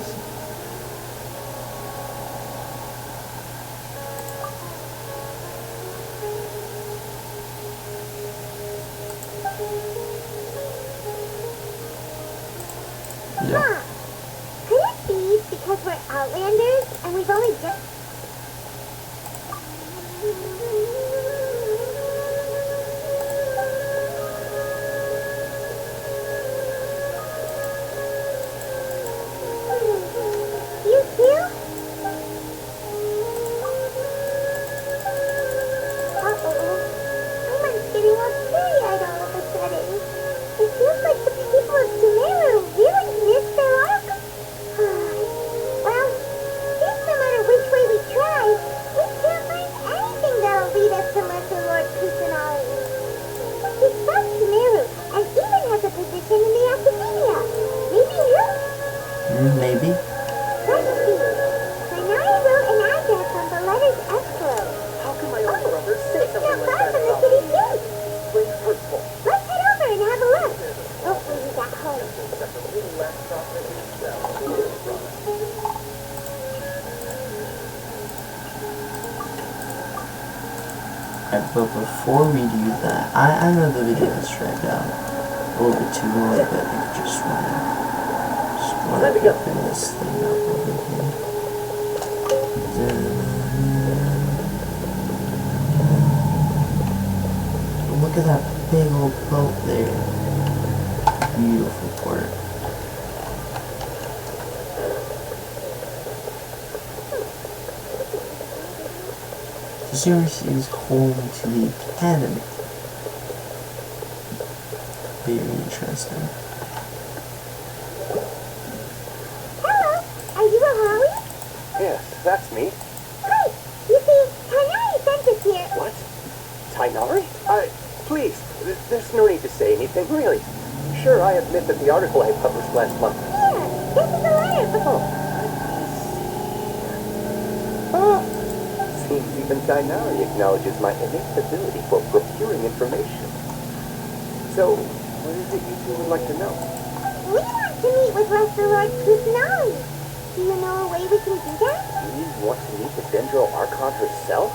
Yeah. Huh. Could it be because we're Outlanders and we've only just... But before we do that, I know the video is dragged out a little bit too long, but I just want to open this thing up over here. Look at that big old boat there. Beautiful port. The series is home to the Academy. Very interesting. Hello, are you a Holly? Yes, that's me. Great. You see, Tanari sent us here. What? Tainari? Please, there's no need to say anything, really. Sure, I admit that the article I published last month. Here, this is a letter. Seems even Tainari acknowledges my innate ability for procuring information. So, what is it you two would like to know? We want to meet with Lesser Lord Kusanali. Do you know a way we can do that? You want to meet the Dendro Archon herself?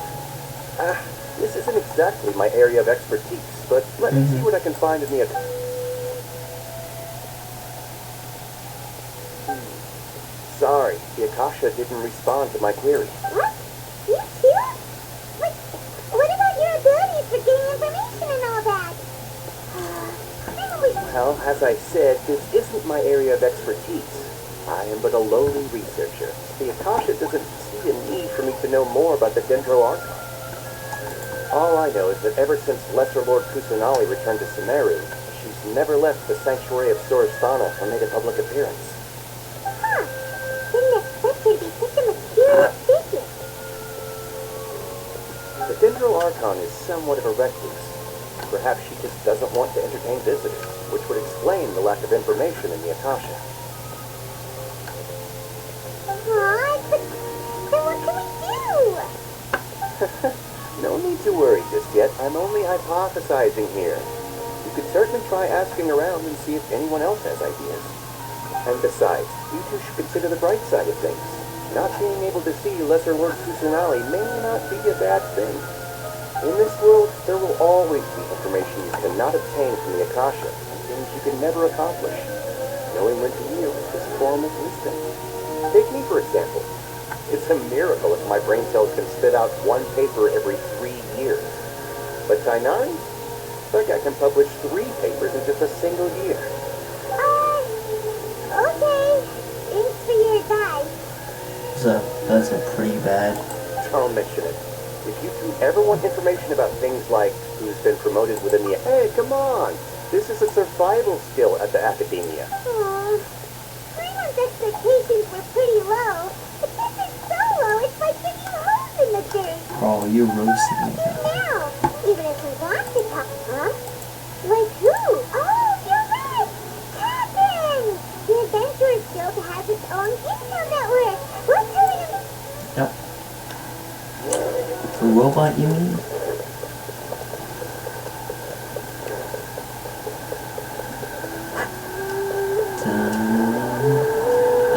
This isn't exactly my area of expertise, but let me see what I can find in the... Sorry, the Akasha didn't respond to my query. What? You too? What about your abilities for getting information and all that? Well, as I said, this isn't my area of expertise. I am but a lowly researcher. The Akasha doesn't see a need for me to know more about the Dendro Archon. All I know is that ever since Lesser Lord Kusanali returned to Sumeru, she's never left the sanctuary of Sorastana or made a public appearance. Huh. Then that could be such a mysterious figure. The Dendro Archon is somewhat of a recluse. Perhaps she just doesn't want to entertain visitors, which would explain the lack of information in the Akasha. Aw, but then what can we do? No need to worry just yet. I'm only hypothesizing here. You could certainly try asking around and see if anyone else has ideas. And besides, you two should consider the bright side of things. Not being able to see Lesser Lord Kusanali may not be a bad thing. In this world, there will always be information you cannot obtain from the Akasha, and things you can never accomplish. Knowing when to yield is a form of wisdom. Take me, for example. It's a miracle if my brain cells can spit out one paper every 3 years. But Tainari? It's like I can publish 3 papers in just a single year. Okay. Thanks for your advice. So, that's a pretty bad. Don't mention it. If you two ever want information about things like who's been promoted within the... Hey, come on! This is a survival skill at the Academia. Aw. Everyone's expectations were pretty low. But this is so low, it's like digging holes in the dirt. Oh, you're roasting me. Now, even if we want to talk, huh? Like who? Oh, you're right! Captain! The Adventurers Guild has its own intel network. We're telling them... Yep. The robot, you mean?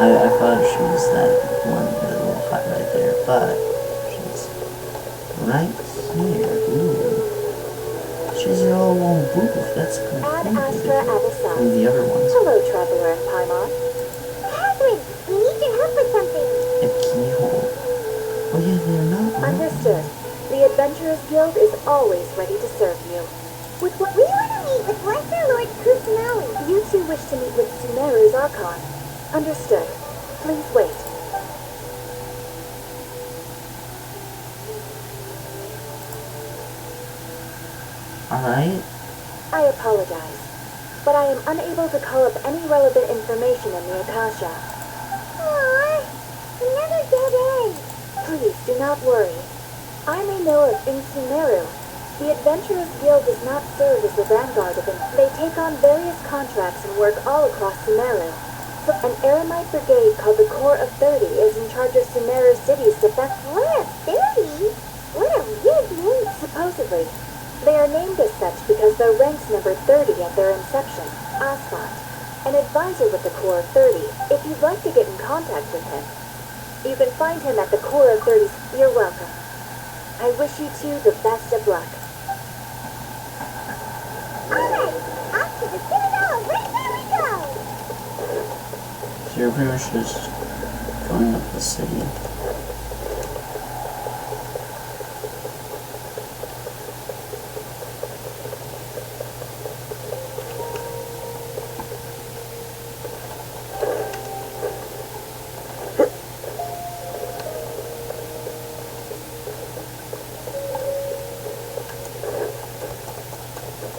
I thought she was that one little hut right there, but she's right here. Ooh. She's her own booth. That's completely different from the other ones. Hello, traveler in Paimon. Catherine, we need your help with something. A keyhole. Oh yeah, they're not wrong. Understood. The Adventurers Guild is always ready to serve you. With what we want to meet with Lesser Lord Kusanali. You two wish to meet with Sumeru's Archon. Understood. Please wait. Alright. I apologize, but I am unable to call up any relevant information in the Akasha. Aww, another dead end. Please do not worry. I may know of in Sumeru. The Adventurers Guild does not serve as the vanguard of it. They take on various contracts and work all across Sumeru. An Eremite brigade called the Corps of 30 is in charge of Sumeru's city's defense. Corps of 30? What a weird name. Supposedly. They are named as such because their ranks numbered 30 at their inception. Asphalt, an advisor with the Corps of 30. If you'd like to get in contact with him, you can find him at the Corps of 30's... You're welcome. I wish you two the best of luck. Alright, off to the citadel of Racer we go! So you're pretty much just going up the city.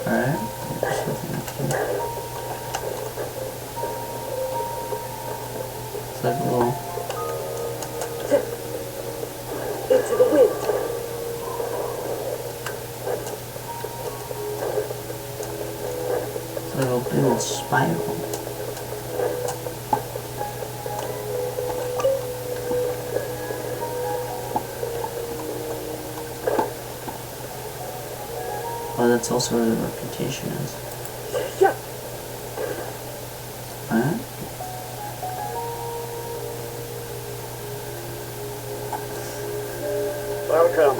Alright, there's something up here. It's like a little... Into the wind. It's like a big old spiral. Oh, that's also where the reputation is. Yeah. Alright. Welcome.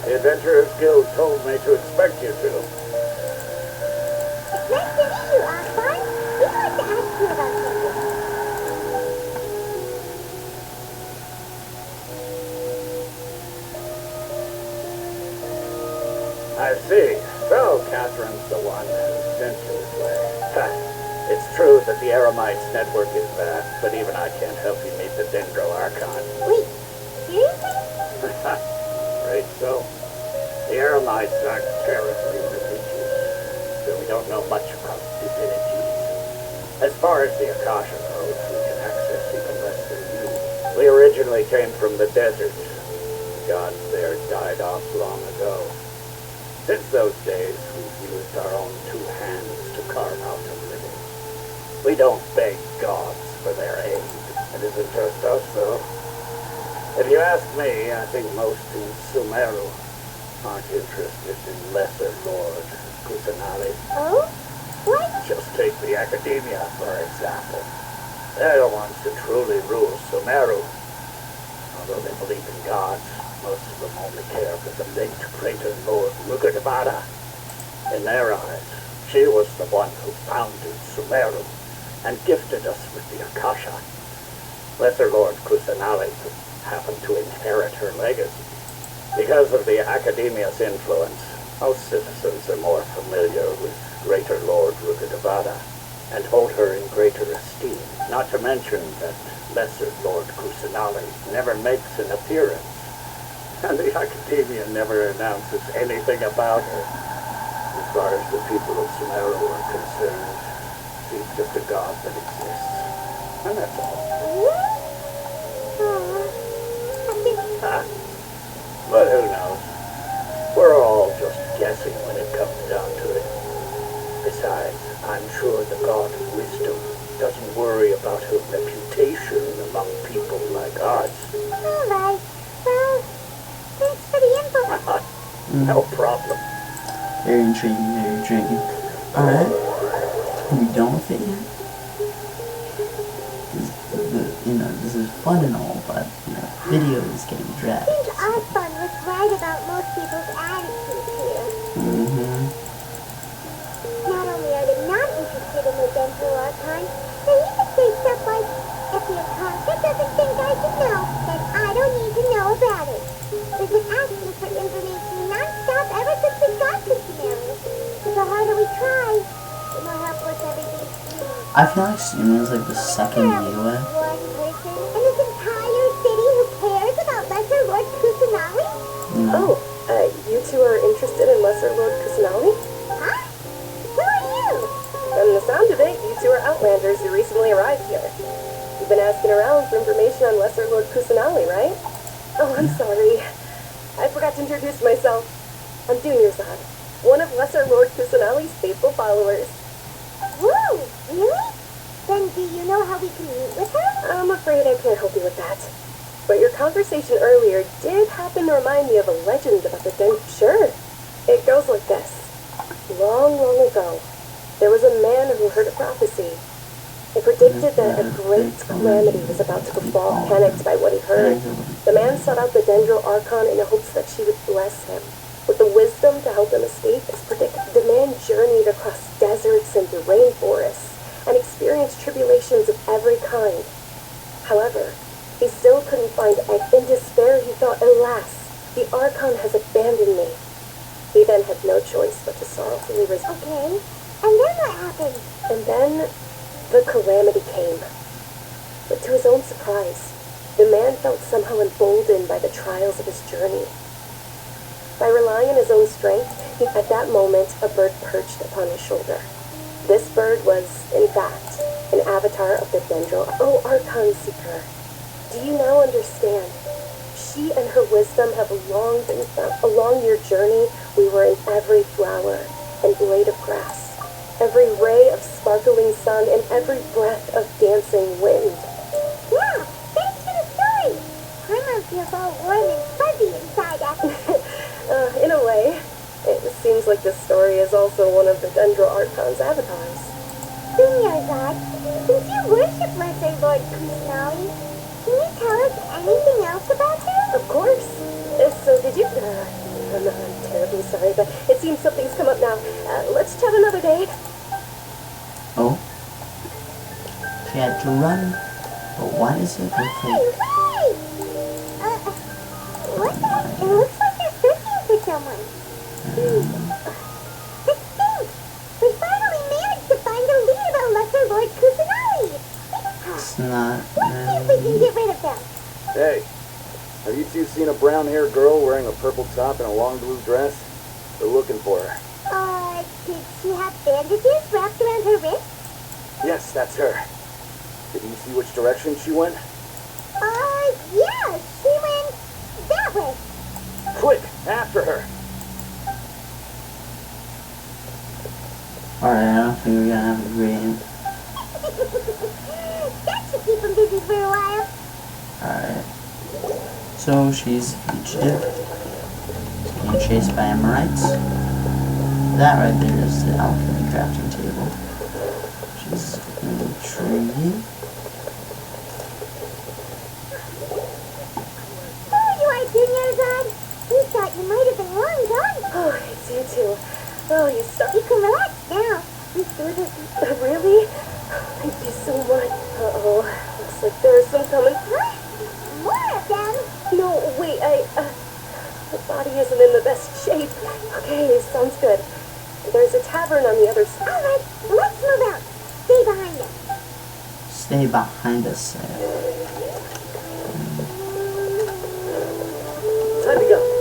The Adventurers Guild told me to expect you two. Nice to meet you, Archon. We'd like to ask you about something. I see. So, Catherine's the one who sent you this way. Ha. It's true that the Eremites network is vast, but even I can't help you meet the Dendro Archon. Wait, seriously? Right, so. The Eremites aren't terribly religious, so we don't know much about divinities. As far as the Akasha goes, we can access even less than you. We originally came from the desert. The gods there died off long ago. Since those days, we've used our own two hands to carve out a living. We don't beg gods for their aid. It isn't just us, though. If you ask me, I think most in Sumeru aren't interested in Lesser Lord Kusanali. Oh? What? Just take the Academia, for example. They're the ones who truly rule Sumeru. Although they believe in gods, most of them only care for the late greater Lord Rugadabada. In their eyes, she was the one who founded Sumeru and gifted us with the Akasha. Lesser Lord Kusanali happened to inherit her legacy. Because of the Academia's influence, most citizens are more familiar with Greater Lord Rugadabada and hold her in greater esteem. Not to mention that Lesser Lord Kusanali never makes an appearance, and the Academia never announces anything about her. As far as the people of Sumeru are concerned, she's just a god that exists. And that's all. What? Huh? But who knows? We're all just guessing when it comes down to it. Besides, I'm sure the god of wisdom doesn't worry about her reputation among people like us. Alright. Well, thanks for the info. No problem. Very intriguing, very intriguing. Alright. Are we done with it yet? This is fun and all, but, video is getting I dragged. think Archon was right about most people's attitudes here. Mm-hmm. Not only are they not interested in the Dental Archon, they even say stuff like, if the Akasha doesn't think I should know, then I don't need to know about it. They've been asking for information non-stop ever since we got to Sumeru. So the harder we try, the more helpless everything seems. I feel like Sumeru is like the second Liyue. One person in this entire city who cares about Lesser Lord Kusanali? No. Oh, you two are interested in Lesser Lord Kusanali? Huh? Who are you? From the sound of it, you two are Outlanders who recently arrived here. You've been asking around for information on Lesser Lord Kusanali, right? Oh, I'm sorry. I forgot to introduce myself. I'm Junior-san, one of Lesser Lord Kusanali's faithful followers. Whoa, really? Then do you know how we can meet with her? I'm afraid I can't help you with that. But your conversation earlier did happen to remind me of a legend about the Den. Sure. It goes like this. Long, long ago, there was a man who heard a prophecy. It predicted suspected that a great calamity was about to befall, panicked by what he heard. The man sought out the Dendro Archon in the hopes that she would bless him. With the wisdom to help him escape, as predicted, the man journeyed across deserts and through rainforests, and experienced tribulations of every kind. However, he still couldn't find Egg. In despair, he thought, alas, the Archon has abandoned me. He then had no choice but to sorrowfully resign. Okay, and then what happened? And then the calamity came. But to his own surprise, the man felt somehow emboldened by the trials of his journey. By relying on his own strength, at that moment, a bird perched upon his shoulder. This bird was, in fact, an avatar of the Dendro. Oh, Archon Seeker, do you now understand? She and her wisdom have long been found. Along your journey, we were in every flower and blade of grass, every ray of sparkling sun, and every breath of dancing wind. Yeah, thanks for the story. Paimon feels all warm and fuzzy inside after. In a way, it seems like this story is also one of the Dendro Archon's avatars. Dunyarzad, since you worship Lesser Lord Kusanali, can you tell us anything else about her? Of course. So did you... I'm terribly sorry, but it seems something's come up now. Let's chat another day. Oh. She had to run. But why is it Hey, okay? wait! What the? It looks like they're searching for someone. The stink! We finally managed to find a lead about Lesser Lord Kusanali! It's not Let's see if we can get rid of them. Hey, have you two seen a brown-haired girl wearing a purple top and a long blue dress? They're looking for her. Did she have bandages wrapped around her wrist? Yes, that's her. Did you see which direction she went? Yeah, she went that way. Quick, after her. Alright, I don't think we're gonna have a great end. That should keep them busy for a while. Alright. So she's fugitive. Being chased by Amorites. That right there is the alchemy crafting table. Which is intriguing. Oh, you are Dunyarzad. We thought you might have been long gone. Oh, it's you too. Oh, you suck. You can relax now. We threw this. Really? Thank you so much. Uh-oh. Looks like there are some coming. What? More of them? No, wait, my body isn't in the best shape. Okay, sounds good. There's a tavern on the other side. All right, let's move out. Stay behind us. Stay behind us. Time to go.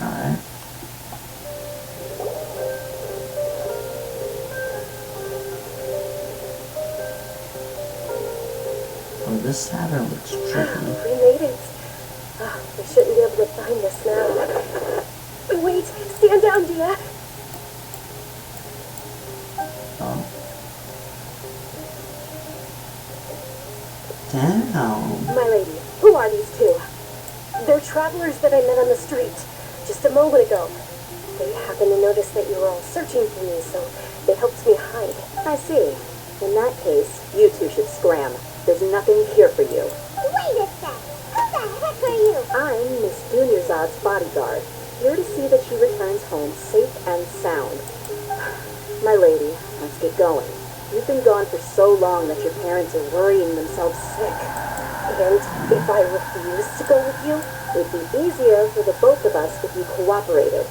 Alright. Oh, this tavern looks tricky. We made it. Oh, they shouldn't be able to find us now. Wait, stand down, Dia. Oh. Damn. My lady, who are these two? They're travelers that I met on the street just a moment ago. They happened to notice that you were all searching for me, so they helped me hide. I see. In that case, you two should scram. There's nothing here for you. Wait a sec. Who the heck are you? I'm Miss Dunyarzad's bodyguard, here to see that she returns home safe and sound. My lady, let's get going. You've been gone for so long that your parents are worrying themselves sick. And if I refuse to go with you? It'd be easier for the both of us if you cooperated.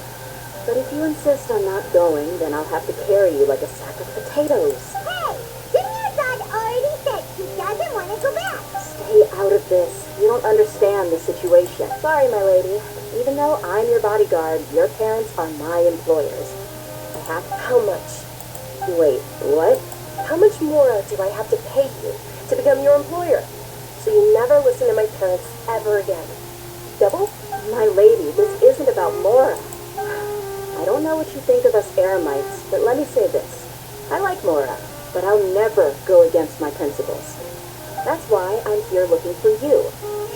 But if you insist on not going, then I'll have to carry you like a sack of potatoes. Hey, Dunyarzad already said he doesn't want to go back. Stay out of this. You don't understand the situation. Sorry, my lady. Even though I'm your bodyguard, your parents are my employers. I have... How much? Wait, what? How much more do I have to pay you to become your employer? So you never listen to my parents ever again. Double? My lady, this isn't about Mora. I don't know what you think of us Eremites, but let me say this. I like Mora, but I'll never go against my principles. That's why I'm here looking for you.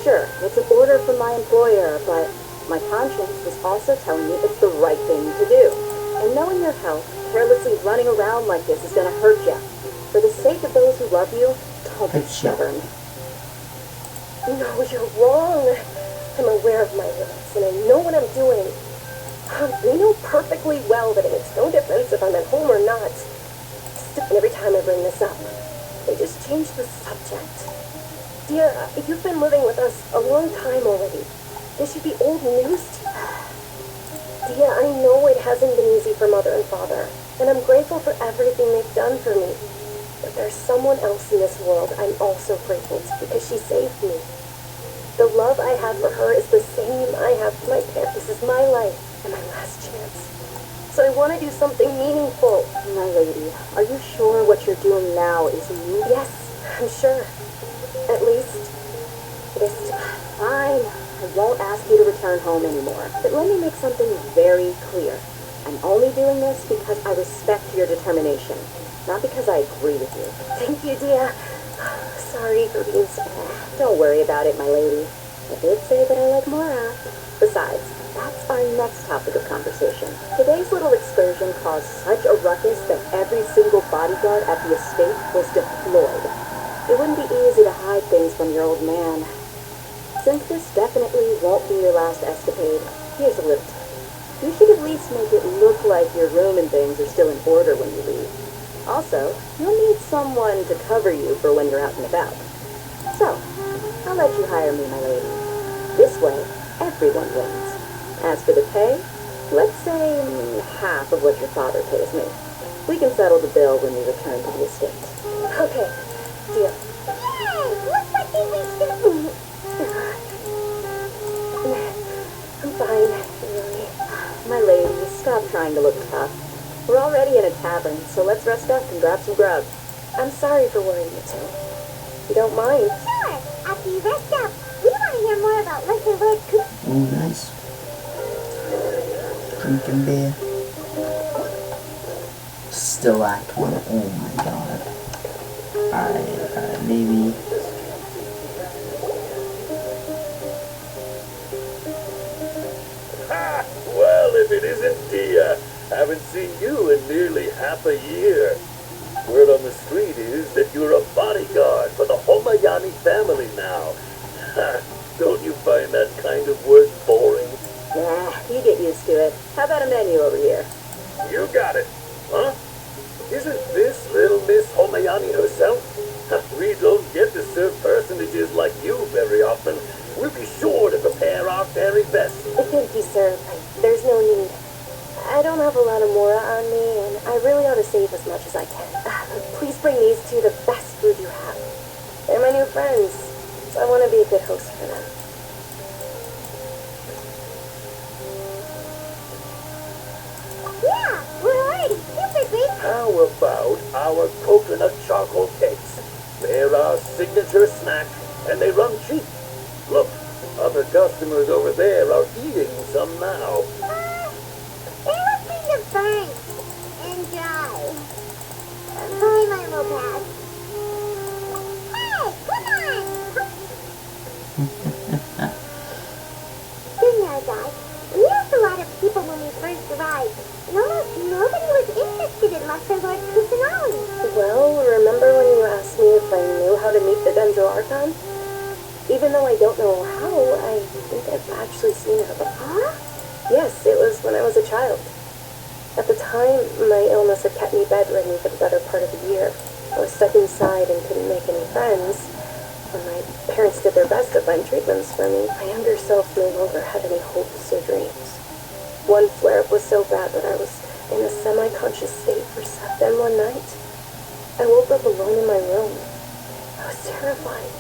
Sure, it's an order from my employer, but my conscience was also telling me it's the right thing to do. And knowing your health, carelessly running around like this is gonna hurt you. For the sake of those who love you, don't be stubborn. No, you're wrong. I'm aware of my limits, and I know what I'm doing. You know perfectly well that it makes no difference if I'm at home or not. And every time I bring this up, they just change the subject. Dear, you've been living with us a long time already. This should be old news to you. Dear, I know it hasn't been easy for Mother and Father, and I'm grateful for everything they've done for me. But there's someone else in this world I'm also grateful to because she saved me. The love I have for her is the same I have for my parents. This is my life and my last chance. So I want to do something meaningful. My lady, are you sure what you're doing now is you? Yes, I'm sure. At least, this time. Fine. I won't ask you to return home anymore. But let me make something very clear. I'm only doing this because I respect your determination, not because I agree with you. Thank you, dear. Sorry for being so bad. Don't worry about it, my lady. I did say that I like Mora. Besides, that's our next topic of conversation. Today's little excursion caused such a ruckus that every single bodyguard at the estate was deployed. It wouldn't be easy to hide things from your old man. Since this definitely won't be your last escapade, here's a little tip. You should at least make it look like your room and things are still in order when you leave. Also, you'll need someone to cover you for when you're out and about. So, I'll let you hire me, my lady. This way, everyone wins. As for the pay, let's say half of what your father pays me. We can settle the bill when we return to the estate. Okay, deal. Yay! Look what they reached. I'm fine, really. My lady, stop trying to look tough. We're already in a tavern, so let's rest up and grab some grub. I'm sorry for worrying you too. You don't mind? Sure. After you rest up, we want to hear more about Lesser Lord Coop. Ooh, nice. Drinking beer. Still Act 1. Oh my god. Alright, maybe. Ha! Well, if it isn't Dia, haven't seen you in nearly half a year. Word on the street is that you're a bodyguard for the Homayani family now. Ha! Don't you find that kind of work boring? Nah, you get used to it. How about a menu over here? You got it. Huh? Isn't this little Miss Homayani herself? We don't get to serve personages like you very often. We'll be sure to prepare our very best. Thank you, sir. There's no need. I don't have a lot of Mora on me, and I really ought to save as much as I can. Please bring these two the best food you have. They're my new friends, so I want to be a good host for them. Yeah, we're already super grateful. How about our coconut charcoal cakes? They're our signature snack, and they run cheap. Look, other customers over there are eating some now. They look kind of burnt and dry. Sorry, my little pad. Hey, come on! You know, guys, we asked a lot of people when we first arrived, and almost nobody was interested in Lesser Lord Kusanali. Well, remember when you asked me if I knew how to meet the Dendro Archon? Even though I don't know how, I think I've actually seen her before. Yes, it was when I was a child. At the time, my illness had kept me bedridden for the better part of a year. I was stuck inside and couldn't make any friends. When my parents did their best to find treatments for me, my younger self no longer had any hopes or dreams. One flare-up was so bad that I was in a semi-conscious state for 7 one night. I woke up alone in my room. I was terrified.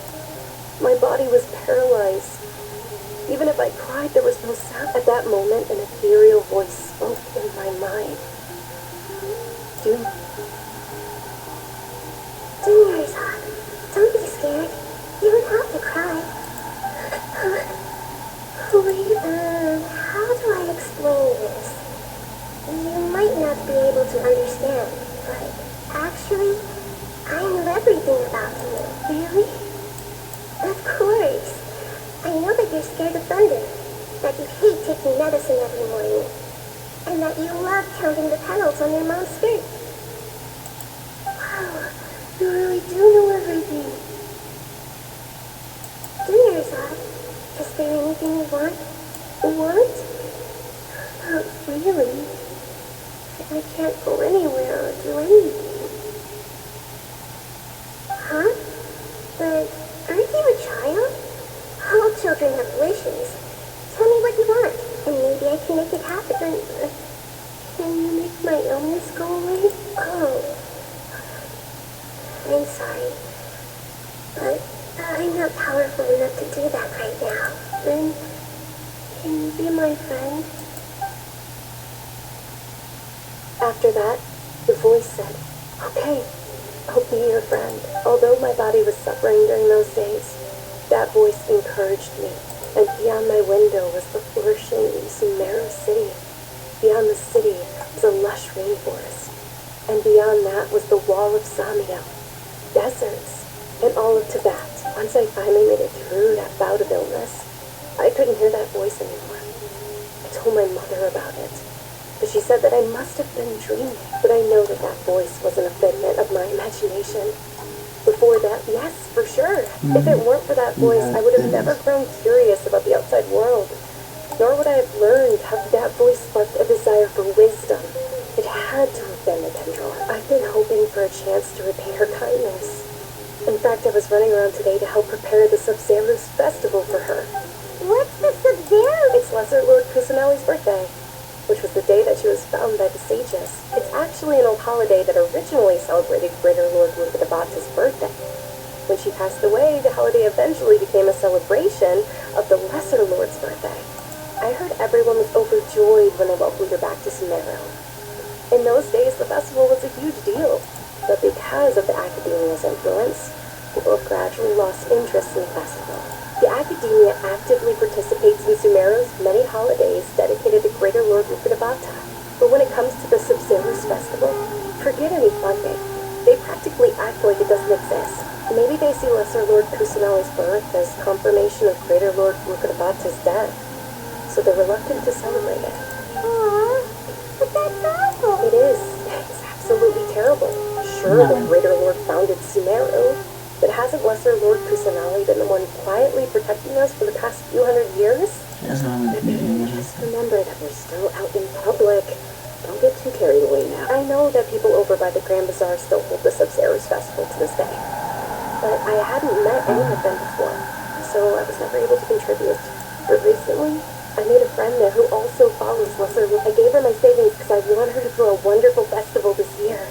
My body was paralyzed. Even if I cried, there was no sound. At that moment, an ethereal voice spoke in my mind. Doom. Don't be scared. You don't have to cry. everything about me. Really? Of course. I know that you're scared of thunder, that you hate taking medicine every morning, and that you love counting the petals on your mom's skirt. Wow, you really do know everything. Do yourself. Is there anything you want? What? Not really. I can't go anywhere or do anything. Huh? But aren't you a child? All children have wishes. Tell me what you want, and maybe I can make it happen. Can you make my illness go away? Oh, I'm sorry, but I'm not powerful enough to do that right now. Then, can you be my friend? After that, the voice said, "Okay, I'll be your friend." Although my body was suffering during those days, that voice encouraged me, and beyond my window was the flourishing Sumeru city. Beyond the city was a lush rainforest, and beyond that was the wall of Samio, deserts, and all of Tibet. Once I finally made it through that bout of illness, I couldn't hear that voice anymore. I told my mother about it, but she said that I must have been dreaming. But I know that that voice wasn't a figment of my imagination. Before that, yes, for sure. If it weren't for that voice, I would have never grown curious about the outside world. Nor would I have learned how that voice sparked a desire for wisdom. It had to have been the tendril. I've been hoping for a chance to repay her kindness. In fact, I was running around today to help prepare the Sub-Zero's festival for her. What's the Sub-Zero? It's Lesser Lord Kusanali's birthday, which was the day that she was found by the sages. It's actually an old holiday that originally celebrated Greater Lord Rukadabata's birthday. When she passed away, the holiday eventually became a celebration of the Lesser Lord's birthday. I heard everyone was overjoyed when they welcomed her back to Sumeru. In those days, the festival was a huge deal, but because of the academia's influence, people have gradually lost interest in the festival. The academia actively participates in Sumeru's many holidays dedicated to Greater Lord Rukadabata. But when it comes to the Sub-Zero's festival, forget any funding. They practically act like it doesn't exist. Maybe they see Lesser Lord Kusanali's birth as confirmation of Greater Lord Rukadabata's death, so they're reluctant to celebrate it. Aww, but that's awful. It is. It's absolutely terrible. Sure, the Greater Lord founded Sumeru, but hasn't Lesser Lord Kusanali been the one quietly protecting us for the past few hundred years? That's not what they're doing. Just remember that we're still out in public. Don't get too carried away now. I know that people over by the Grand Bazaar still hold the Sub-Zero's festival to this day, but I hadn't met any of them before, so I was never able to contribute. But recently, I made a friend there who also follows Lesser Lord. I gave her my savings because I want her to throw a wonderful festival this year.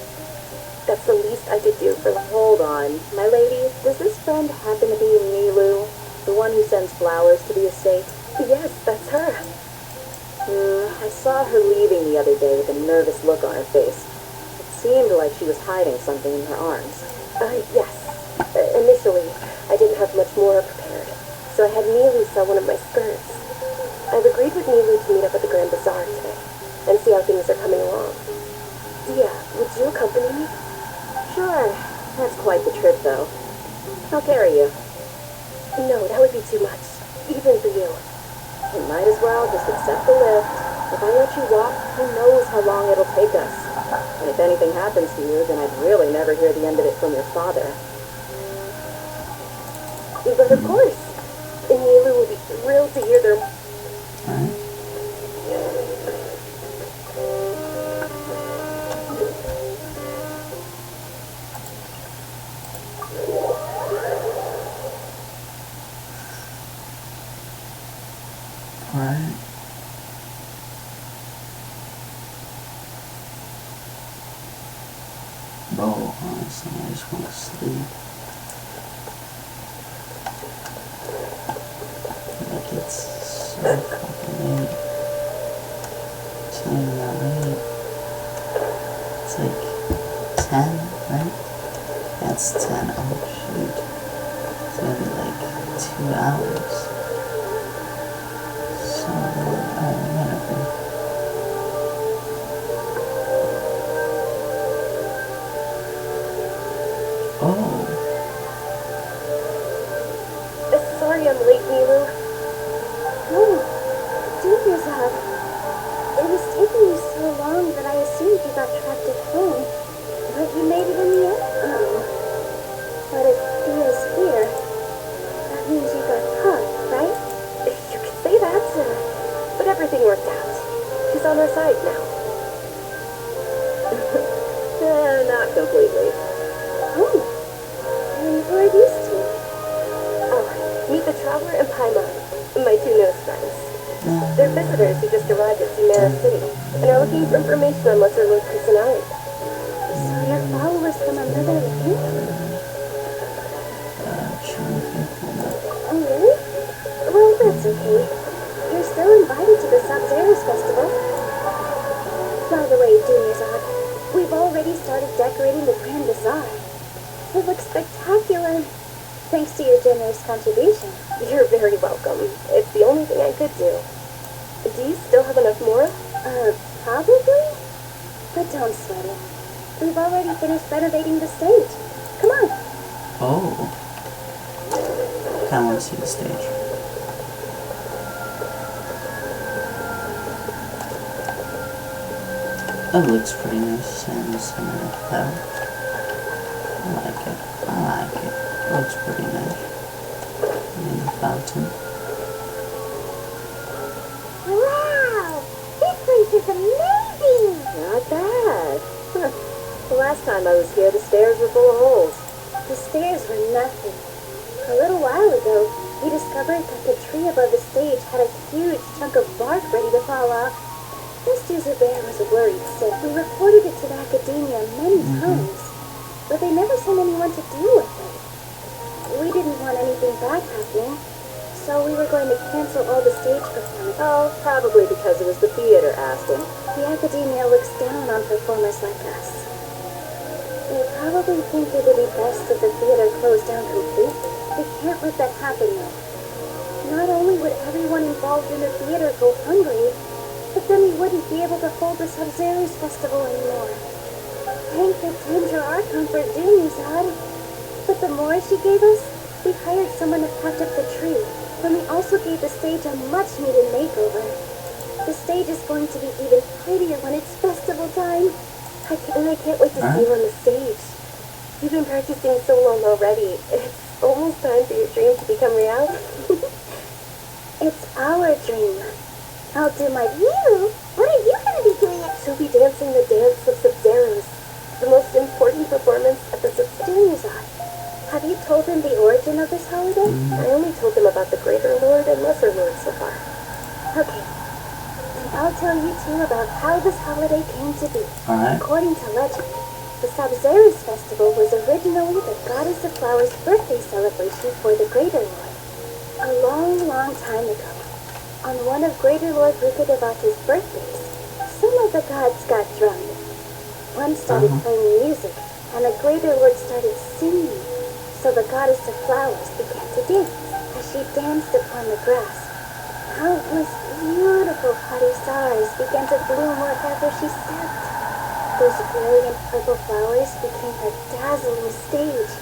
That's the least I could do for the... Hold on. My lady, does this friend happen to be Nilu? The one who sends flowers to the estate? Yes, that's her. I saw her leaving the other day with a nervous look on her face. It seemed like she was hiding something in her arms. Yes. Initially, I didn't have much more prepared, so I had Nilu sell one of my skirts. I've agreed with Nilu to meet up at the Grand Bazaar today and see how things are coming along. Dia, would you accompany me? Sure. That's quite the trip, though. I'll carry you. No, that would be too much. Even for you. You might as well just accept the lift. If I let you walk, who knows how long it'll take us. And if anything happens to you, then I'd really never hear the end of it from your father. But of course, Nilu will be thrilled to hear their... Alright. Bro, honestly, I just want to sleep. Like, it's so fucking late. It's not even that late. It's like 10, right? That's 10. Oh, shoot. It's gonna be like 2 hours. So, whatever. Oh. sorry I'm late, Milu. Oh, Duderzad. It was taking you so long that I assumed you got trapped at home. But you made it in the end. Oh. But if Thea's here, that means you got caught, right? You could say that, but everything worked out. She's on our side now. Not completely. Oh. And who are these two? Oh, meet the Traveler and Paimon, my two newest friends. They're visitors who just arrived at Sumeru City and are looking for information on Lesser Lord Kusanagi. So you're followers from another land? Oh, really? Well, that's okay. You're still invited to the Sub-Zero's Festival. By the way, Duderzad, we've already started decorating the Grand Bazaar. It looks spectacular, thanks to your generous contribution. You're very welcome. It's the only thing I could do. Do you still have enough more? Probably? But don't sweat it. We've already finished renovating the stage. Come on. Oh. I want to see the stage. That looks pretty nice and similar to that. I like it. I like it. Looks pretty nice. And the fountain. Wow! This place is amazing! Not bad. The last time I was here, the stairs were full of holes. The stairs were nothing. A little while ago, we discovered that the tree above the stage had a huge chunk of bark ready to fall off. This user bear was worried, so we reported it to the academia many times, but they never sent anyone to deal with it. We didn't want anything bad happening, so we were going to cancel all the stage performances. Oh, probably because it was the theater, Aston. The academia looks down on performers like us. They probably think it would be best if the theater closed down completely. We can't let that happen, though. Not only would everyone involved in the theater go hungry, but then we wouldn't be able to hold the Sub-Zero's Festival anymore. Thank the Danger Archon for Duderzad. But the more she gave us, we hired someone to patch up the tree, and we also gave the stage a much-needed makeover. The stage is going to be even prettier when it's festival time. I can't wait to see you on the stage. You've been practicing so long already. It's almost time for your dream to become reality. It's our dream. I'll do my... You? What are you going to be doing at... She'll be dancing the dance of Sub-Zeros, the most important performance at the Duderzad. Have you told them the origin of this holiday? I only told them about the Greater Lord and Lesser Lord so far. Okay. And I'll tell you two about how this holiday came to be. Alright. According to legend, the Sub-Zero's Festival was originally the Goddess of Flowers' birthday celebration for the Greater Lord. A long, long time ago, on one of Greater Lord Rukadevata's birthdays, some of the gods got drunk. One started playing music, and the Greater Lord started singing. So the Goddess of Flowers began to dance. As she danced upon the grass, countless beautiful stars began to bloom wherever she stepped. Those brilliant purple flowers became her dazzling stage.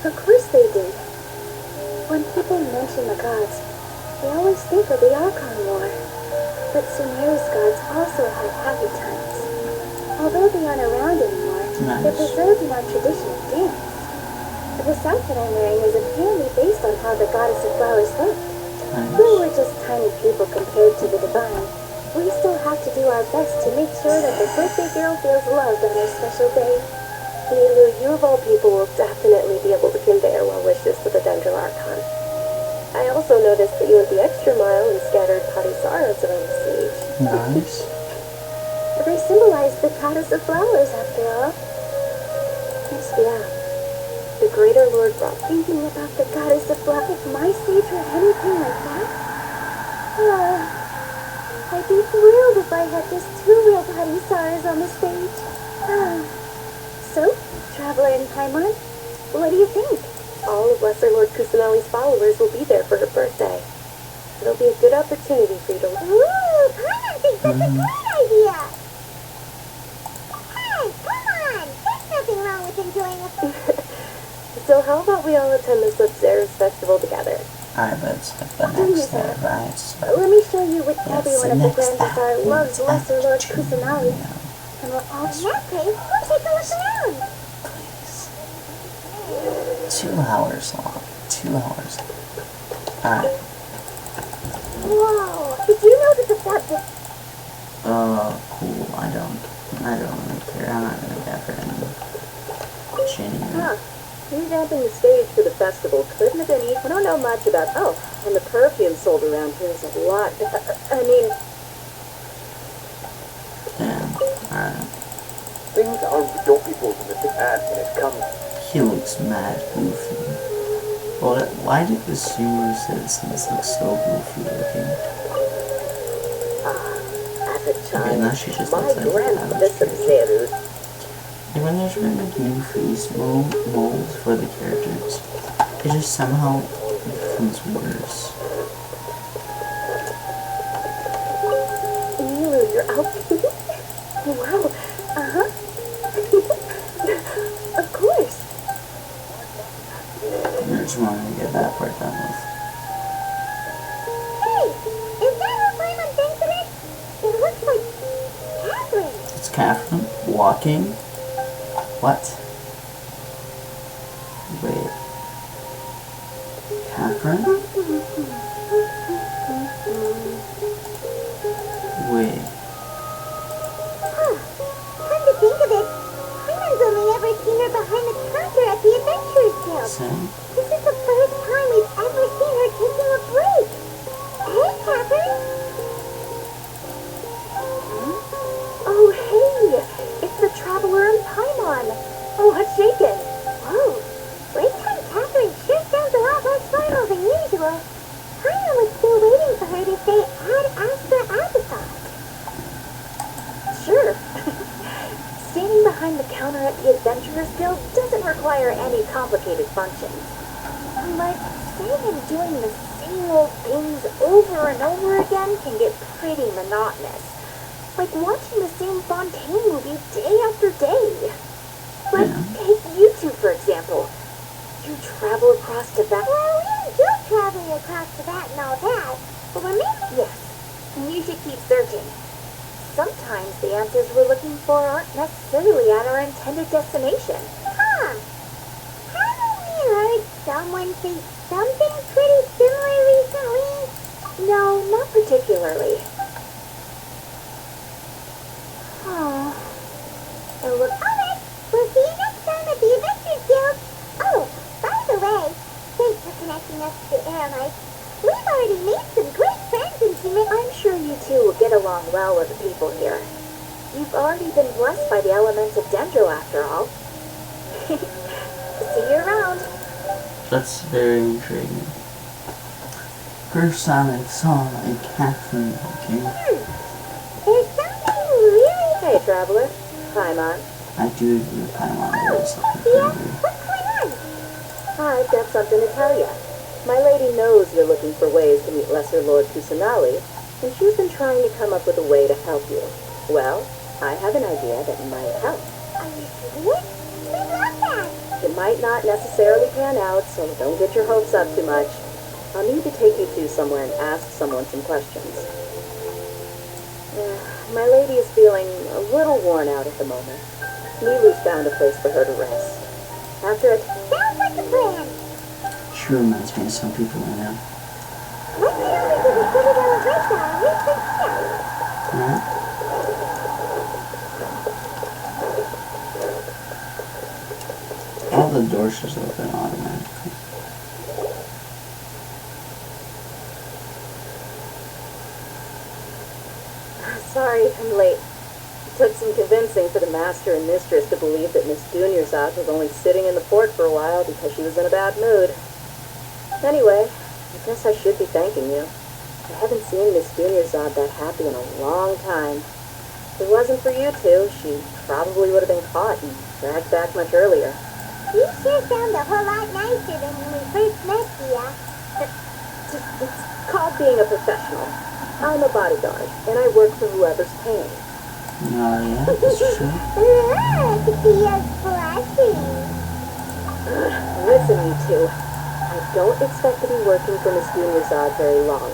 Of course they did. When people mention the gods, they always think of the Archon War. But Sumeru's gods also had happy times. Although they aren't around anymore, they're preserved in our tradition of dance. This outfit I'm wearing is apparently based on how the Goddess of Flowers looked. Though we're just tiny people compared to the divine, we still have to do our best to make sure that the birthday girl feels loved on her special day. Milu, you of all people will definitely be able to convey our well wishes to the Dendro Archon. I also noticed that you went the extra mile and scattered Padisaras around the stage. Nice. They symbolize the Goddess of Flowers, after all. Yes, yeah. The Greater Lord brought Thinking about the Goddess of Flowers, if my stage were anything like that, I'd be thrilled if I had just two real Padisaras on the stage. So, Traveler and Paimon, what do you think? all of Lesser Lord Kusanali's followers will be there for her birthday. It'll be a good opportunity for you to... Ooh, Paimon thinks that's a great idea! Hey, come on! There's nothing wrong with enjoying a... So how about we all attend the Sub-Zero's festival together? Alright, but it's like the Junior next day, Zod, right? So let me show you what it's everyone the at the next Grand act. Bazaar loves It's Lesser Act Lord 2, Kusanali. you know. And we're all in that case, we'll take a look around. Please. 2 hours long. 2 hours. Alright. Whoa, did you know that the fact Cool. I don't really care. I'm not gonna get for any genuine. Huh. Revamping the stage for the festival couldn't have been easy. I don't know much about... Oh, and the perfume sold around here is a lot. I mean... Damn. Alright. Things are your people's missing ass when it comes. He looks mad goofy. Well, why did the sewer citizens look so goofy looking? As a Okay, now child, she just my looks like grandmother average character. Zeru. And when they're trying to make new face molds for the characters, it just somehow becomes worse. Milu, your outfit. Wow. Uh-huh. Of course. I just wanted to get that part done with. Hey, is that her Paimon Thinker? It looks like Catherine. It's Catherine walking. What? Wait. Catherine? Wait. Huh. Come to think of it, Paimon's only ever seen her behind the counter at the Adventurers Guild. Same? This is the first time we've ever seen her taking a break. Hey, Catherine. Oh, hey. It's the Traveler and Paimon. Oh, what's shaking? Whoa, break time Catherine sure sounds a lot less formal than usual. Paimon was still waiting for her to say Ad Astra Abathon. Sure. Standing behind the counter at the Adventurers Guild doesn't require any complicated functions. But saying and doing the same old things over and over again can get pretty monotonous. Like watching the same Fontaine movie day after day. Like, take you two, for example. You travel across Tibet. Well, we do traveling across Tibet and all that, but we're missing. Yes, and you should keep searching. Sometimes the answers we're looking for aren't necessarily at our intended destination. Huh. Haven't we heard someone say something pretty similar recently? No, not particularly. Oh. Oh, look. Alright, we'll see you next time at the Adventures Guild. Oh, by the way, thanks for connecting us to the Eremites. We've already made some great friends in Tibet. I'm sure you two will get along well with the people here. You've already been blessed by the elements of Dendro, after all. See you around. That's very intriguing. First time I saw a Catherine walking. There's something really... Hey, Traveler. Paimon. I do agree with Paimon. There is something Yeah? weird. What's going on? I've got something to tell you. My lady knows you're looking for ways to meet Lesser Lord Kusanali, and she's been trying to come up with a way to help you. Well, I have an idea that might help. Are you serious? We love that. It might not necessarily pan out, so don't get your hopes up too much. I'll need to take you two somewhere and ask someone some questions. My lady is feeling a little worn out at the moment. Milu's found a place for her to rest. After a... Sounds like a plan. She reminds me of some people I know. Let's head over to the Citadel of Reza and reach the camp. Alright. All the doors just open automatically. Sorry, I'm late. It took some convincing for the master and mistress to believe that Miss Dunyarzad was only sitting in the port for a while because she was in a bad mood. Anyway, I guess I should be thanking you. I haven't seen Miss Dunyarzad that happy in a long time. If it wasn't for you two, she probably would have been caught and dragged back much earlier. You sure sound a whole lot nicer than when we first met, Dia. It's called being a professional. I'm a bodyguard, and I work for whoever's paying. Oh yeah, that's true. Look, Dia's blushing. Listen, you two. I've don't expect to be working for Miss Dunyarzad very long,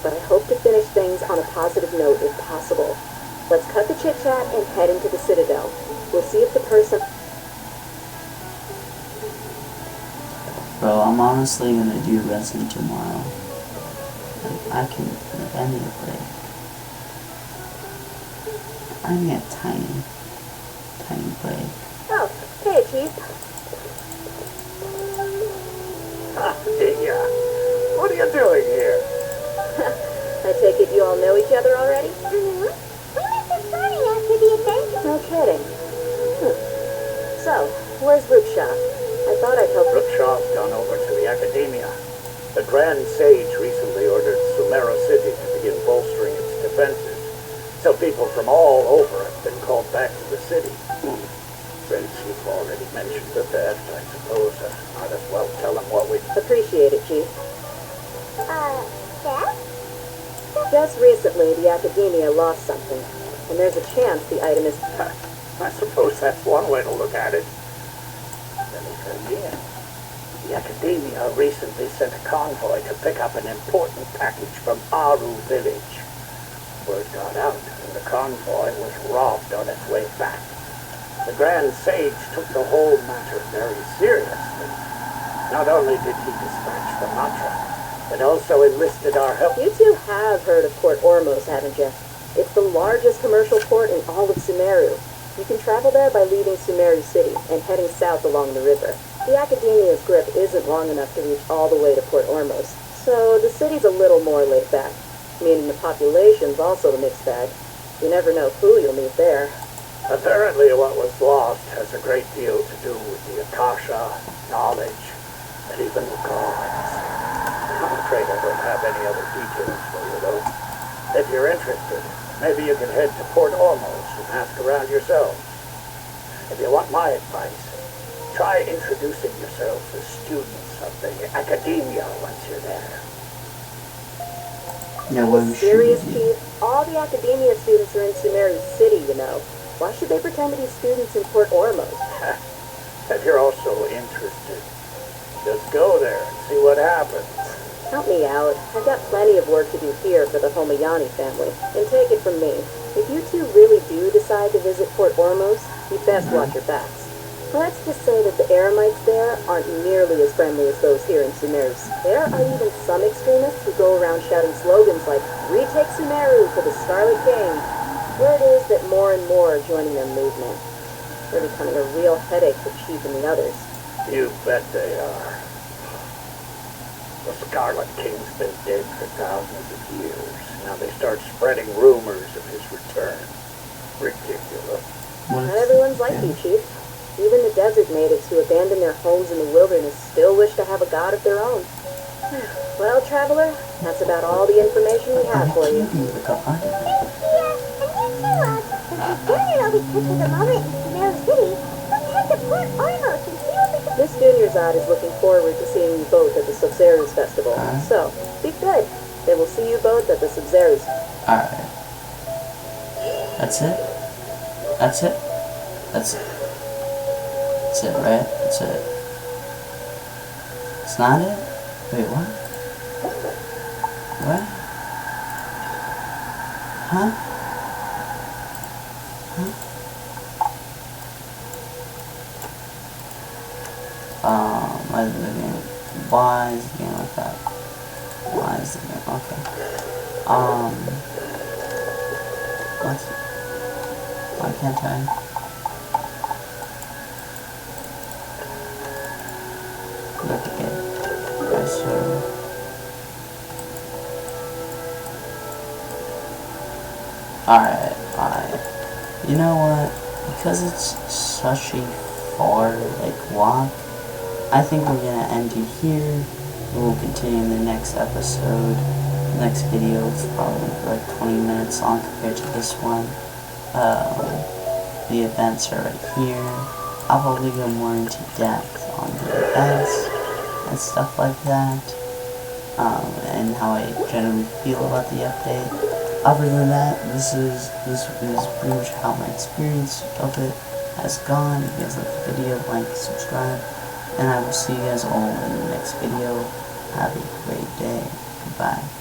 but I hope to finish things on a positive note if possible. Let's cut the chit-chat and head into the Citadel. We'll see if the person... Bro, I'm honestly gonna do resin tomorrow. Like, I need a break. I need a tiny break. Oh, hey, Chief. Yeah. What are you doing here? I take it you all know each other already? Mm-hmm. We met this morning after the adventure. No kidding. So, where's Rupsha? I thought I'd help... Rupshaw's gone over to the Academia. The Grand Sage recently ordered Sumeru City to begin bolstering its defenses, so people from all over have been called back to the city. Since you've already mentioned the theft, I suppose I might as well tell them what we... Appreciate it, Chief. Dad? Just recently, the Academia lost something, and there's a chance the item is... I suppose that's one way to look at it. Then again, the Academia recently sent a convoy to pick up an important package from Aru village. Word got out, and the convoy was robbed on its way back. The Grand Sage took the whole matter very seriously. Not only did he dispatch the Matra, but also enlisted our help. You two have heard of Port Ormos, haven't you? It's the largest commercial port in all of Sumeru. You can travel there by leaving Sumeru City and heading south along the river. The Academia's grip isn't long enough to reach all the way to Port Ormos, so the city's a little more laid back, meaning the population's also a mixed bag. You never know who you'll meet there. Apparently what was lost has a great deal to do with the Akasha, knowledge, and even the gods. I'm afraid I don't have any other details for you, though. If you're interested, maybe you can head to Port Ormos and ask around yourselves. If you want my advice, try introducing yourselves as students of the Academia once you're there. No one Serious, should Chief? All the Academia students are in Sumeru City, you know. Why should they pretend to be students in Port Ormos? If you're also interested, just go there and see what happens. Help me out. I've got plenty of work to do here for the Homayani family. And take it from me, if you two really do decide to visit Port Ormos, you'd best watch your backs. Let's just say that the Eremites there aren't nearly as friendly as those here in Sumeru. There are even some extremists who go around shouting slogans like, "Retake Sumeru for the Scarlet King." Word is that more and more are joining their movement. They're becoming a real headache for Chief and the others. You bet they are. The Scarlet King's been dead for thousands of years. Now they start spreading rumors of his return. Ridiculous. Not everyone's like you, Chief. Even the desert natives who abandoned their homes in the wilderness still wish to have a god of their own. Well, traveler, that's about all the information we have for you. And you too, since we're doing all these trips at the moment in Sumeru City, let's head to Port Ormos and see what we can... Miss Dunyarzad is looking forward to seeing you both at the Subzerus Festival. So, be good. They will see you both at the Subzerus. Alright. That's it? That's it? That's it. That's it, right? That's it. It's not it? Wait, what? What? Huh? Huh? Why is the game like that? Why is the game? Okay. What? Why can't I? Look at it. Okay, so. Alright. You know what? Because it's such a far, walk, I think we're gonna end it here. We'll continue in the next episode. The next video is probably 20 minutes long compared to this one. The events are right here. I'll probably go more into depth on the events and stuff like that. And how I generally feel about the update. Other than that, this is pretty much how my experience of it has gone. If you guys like the video, like, subscribe, and I will see you guys all in the next video. Have a great day. Goodbye.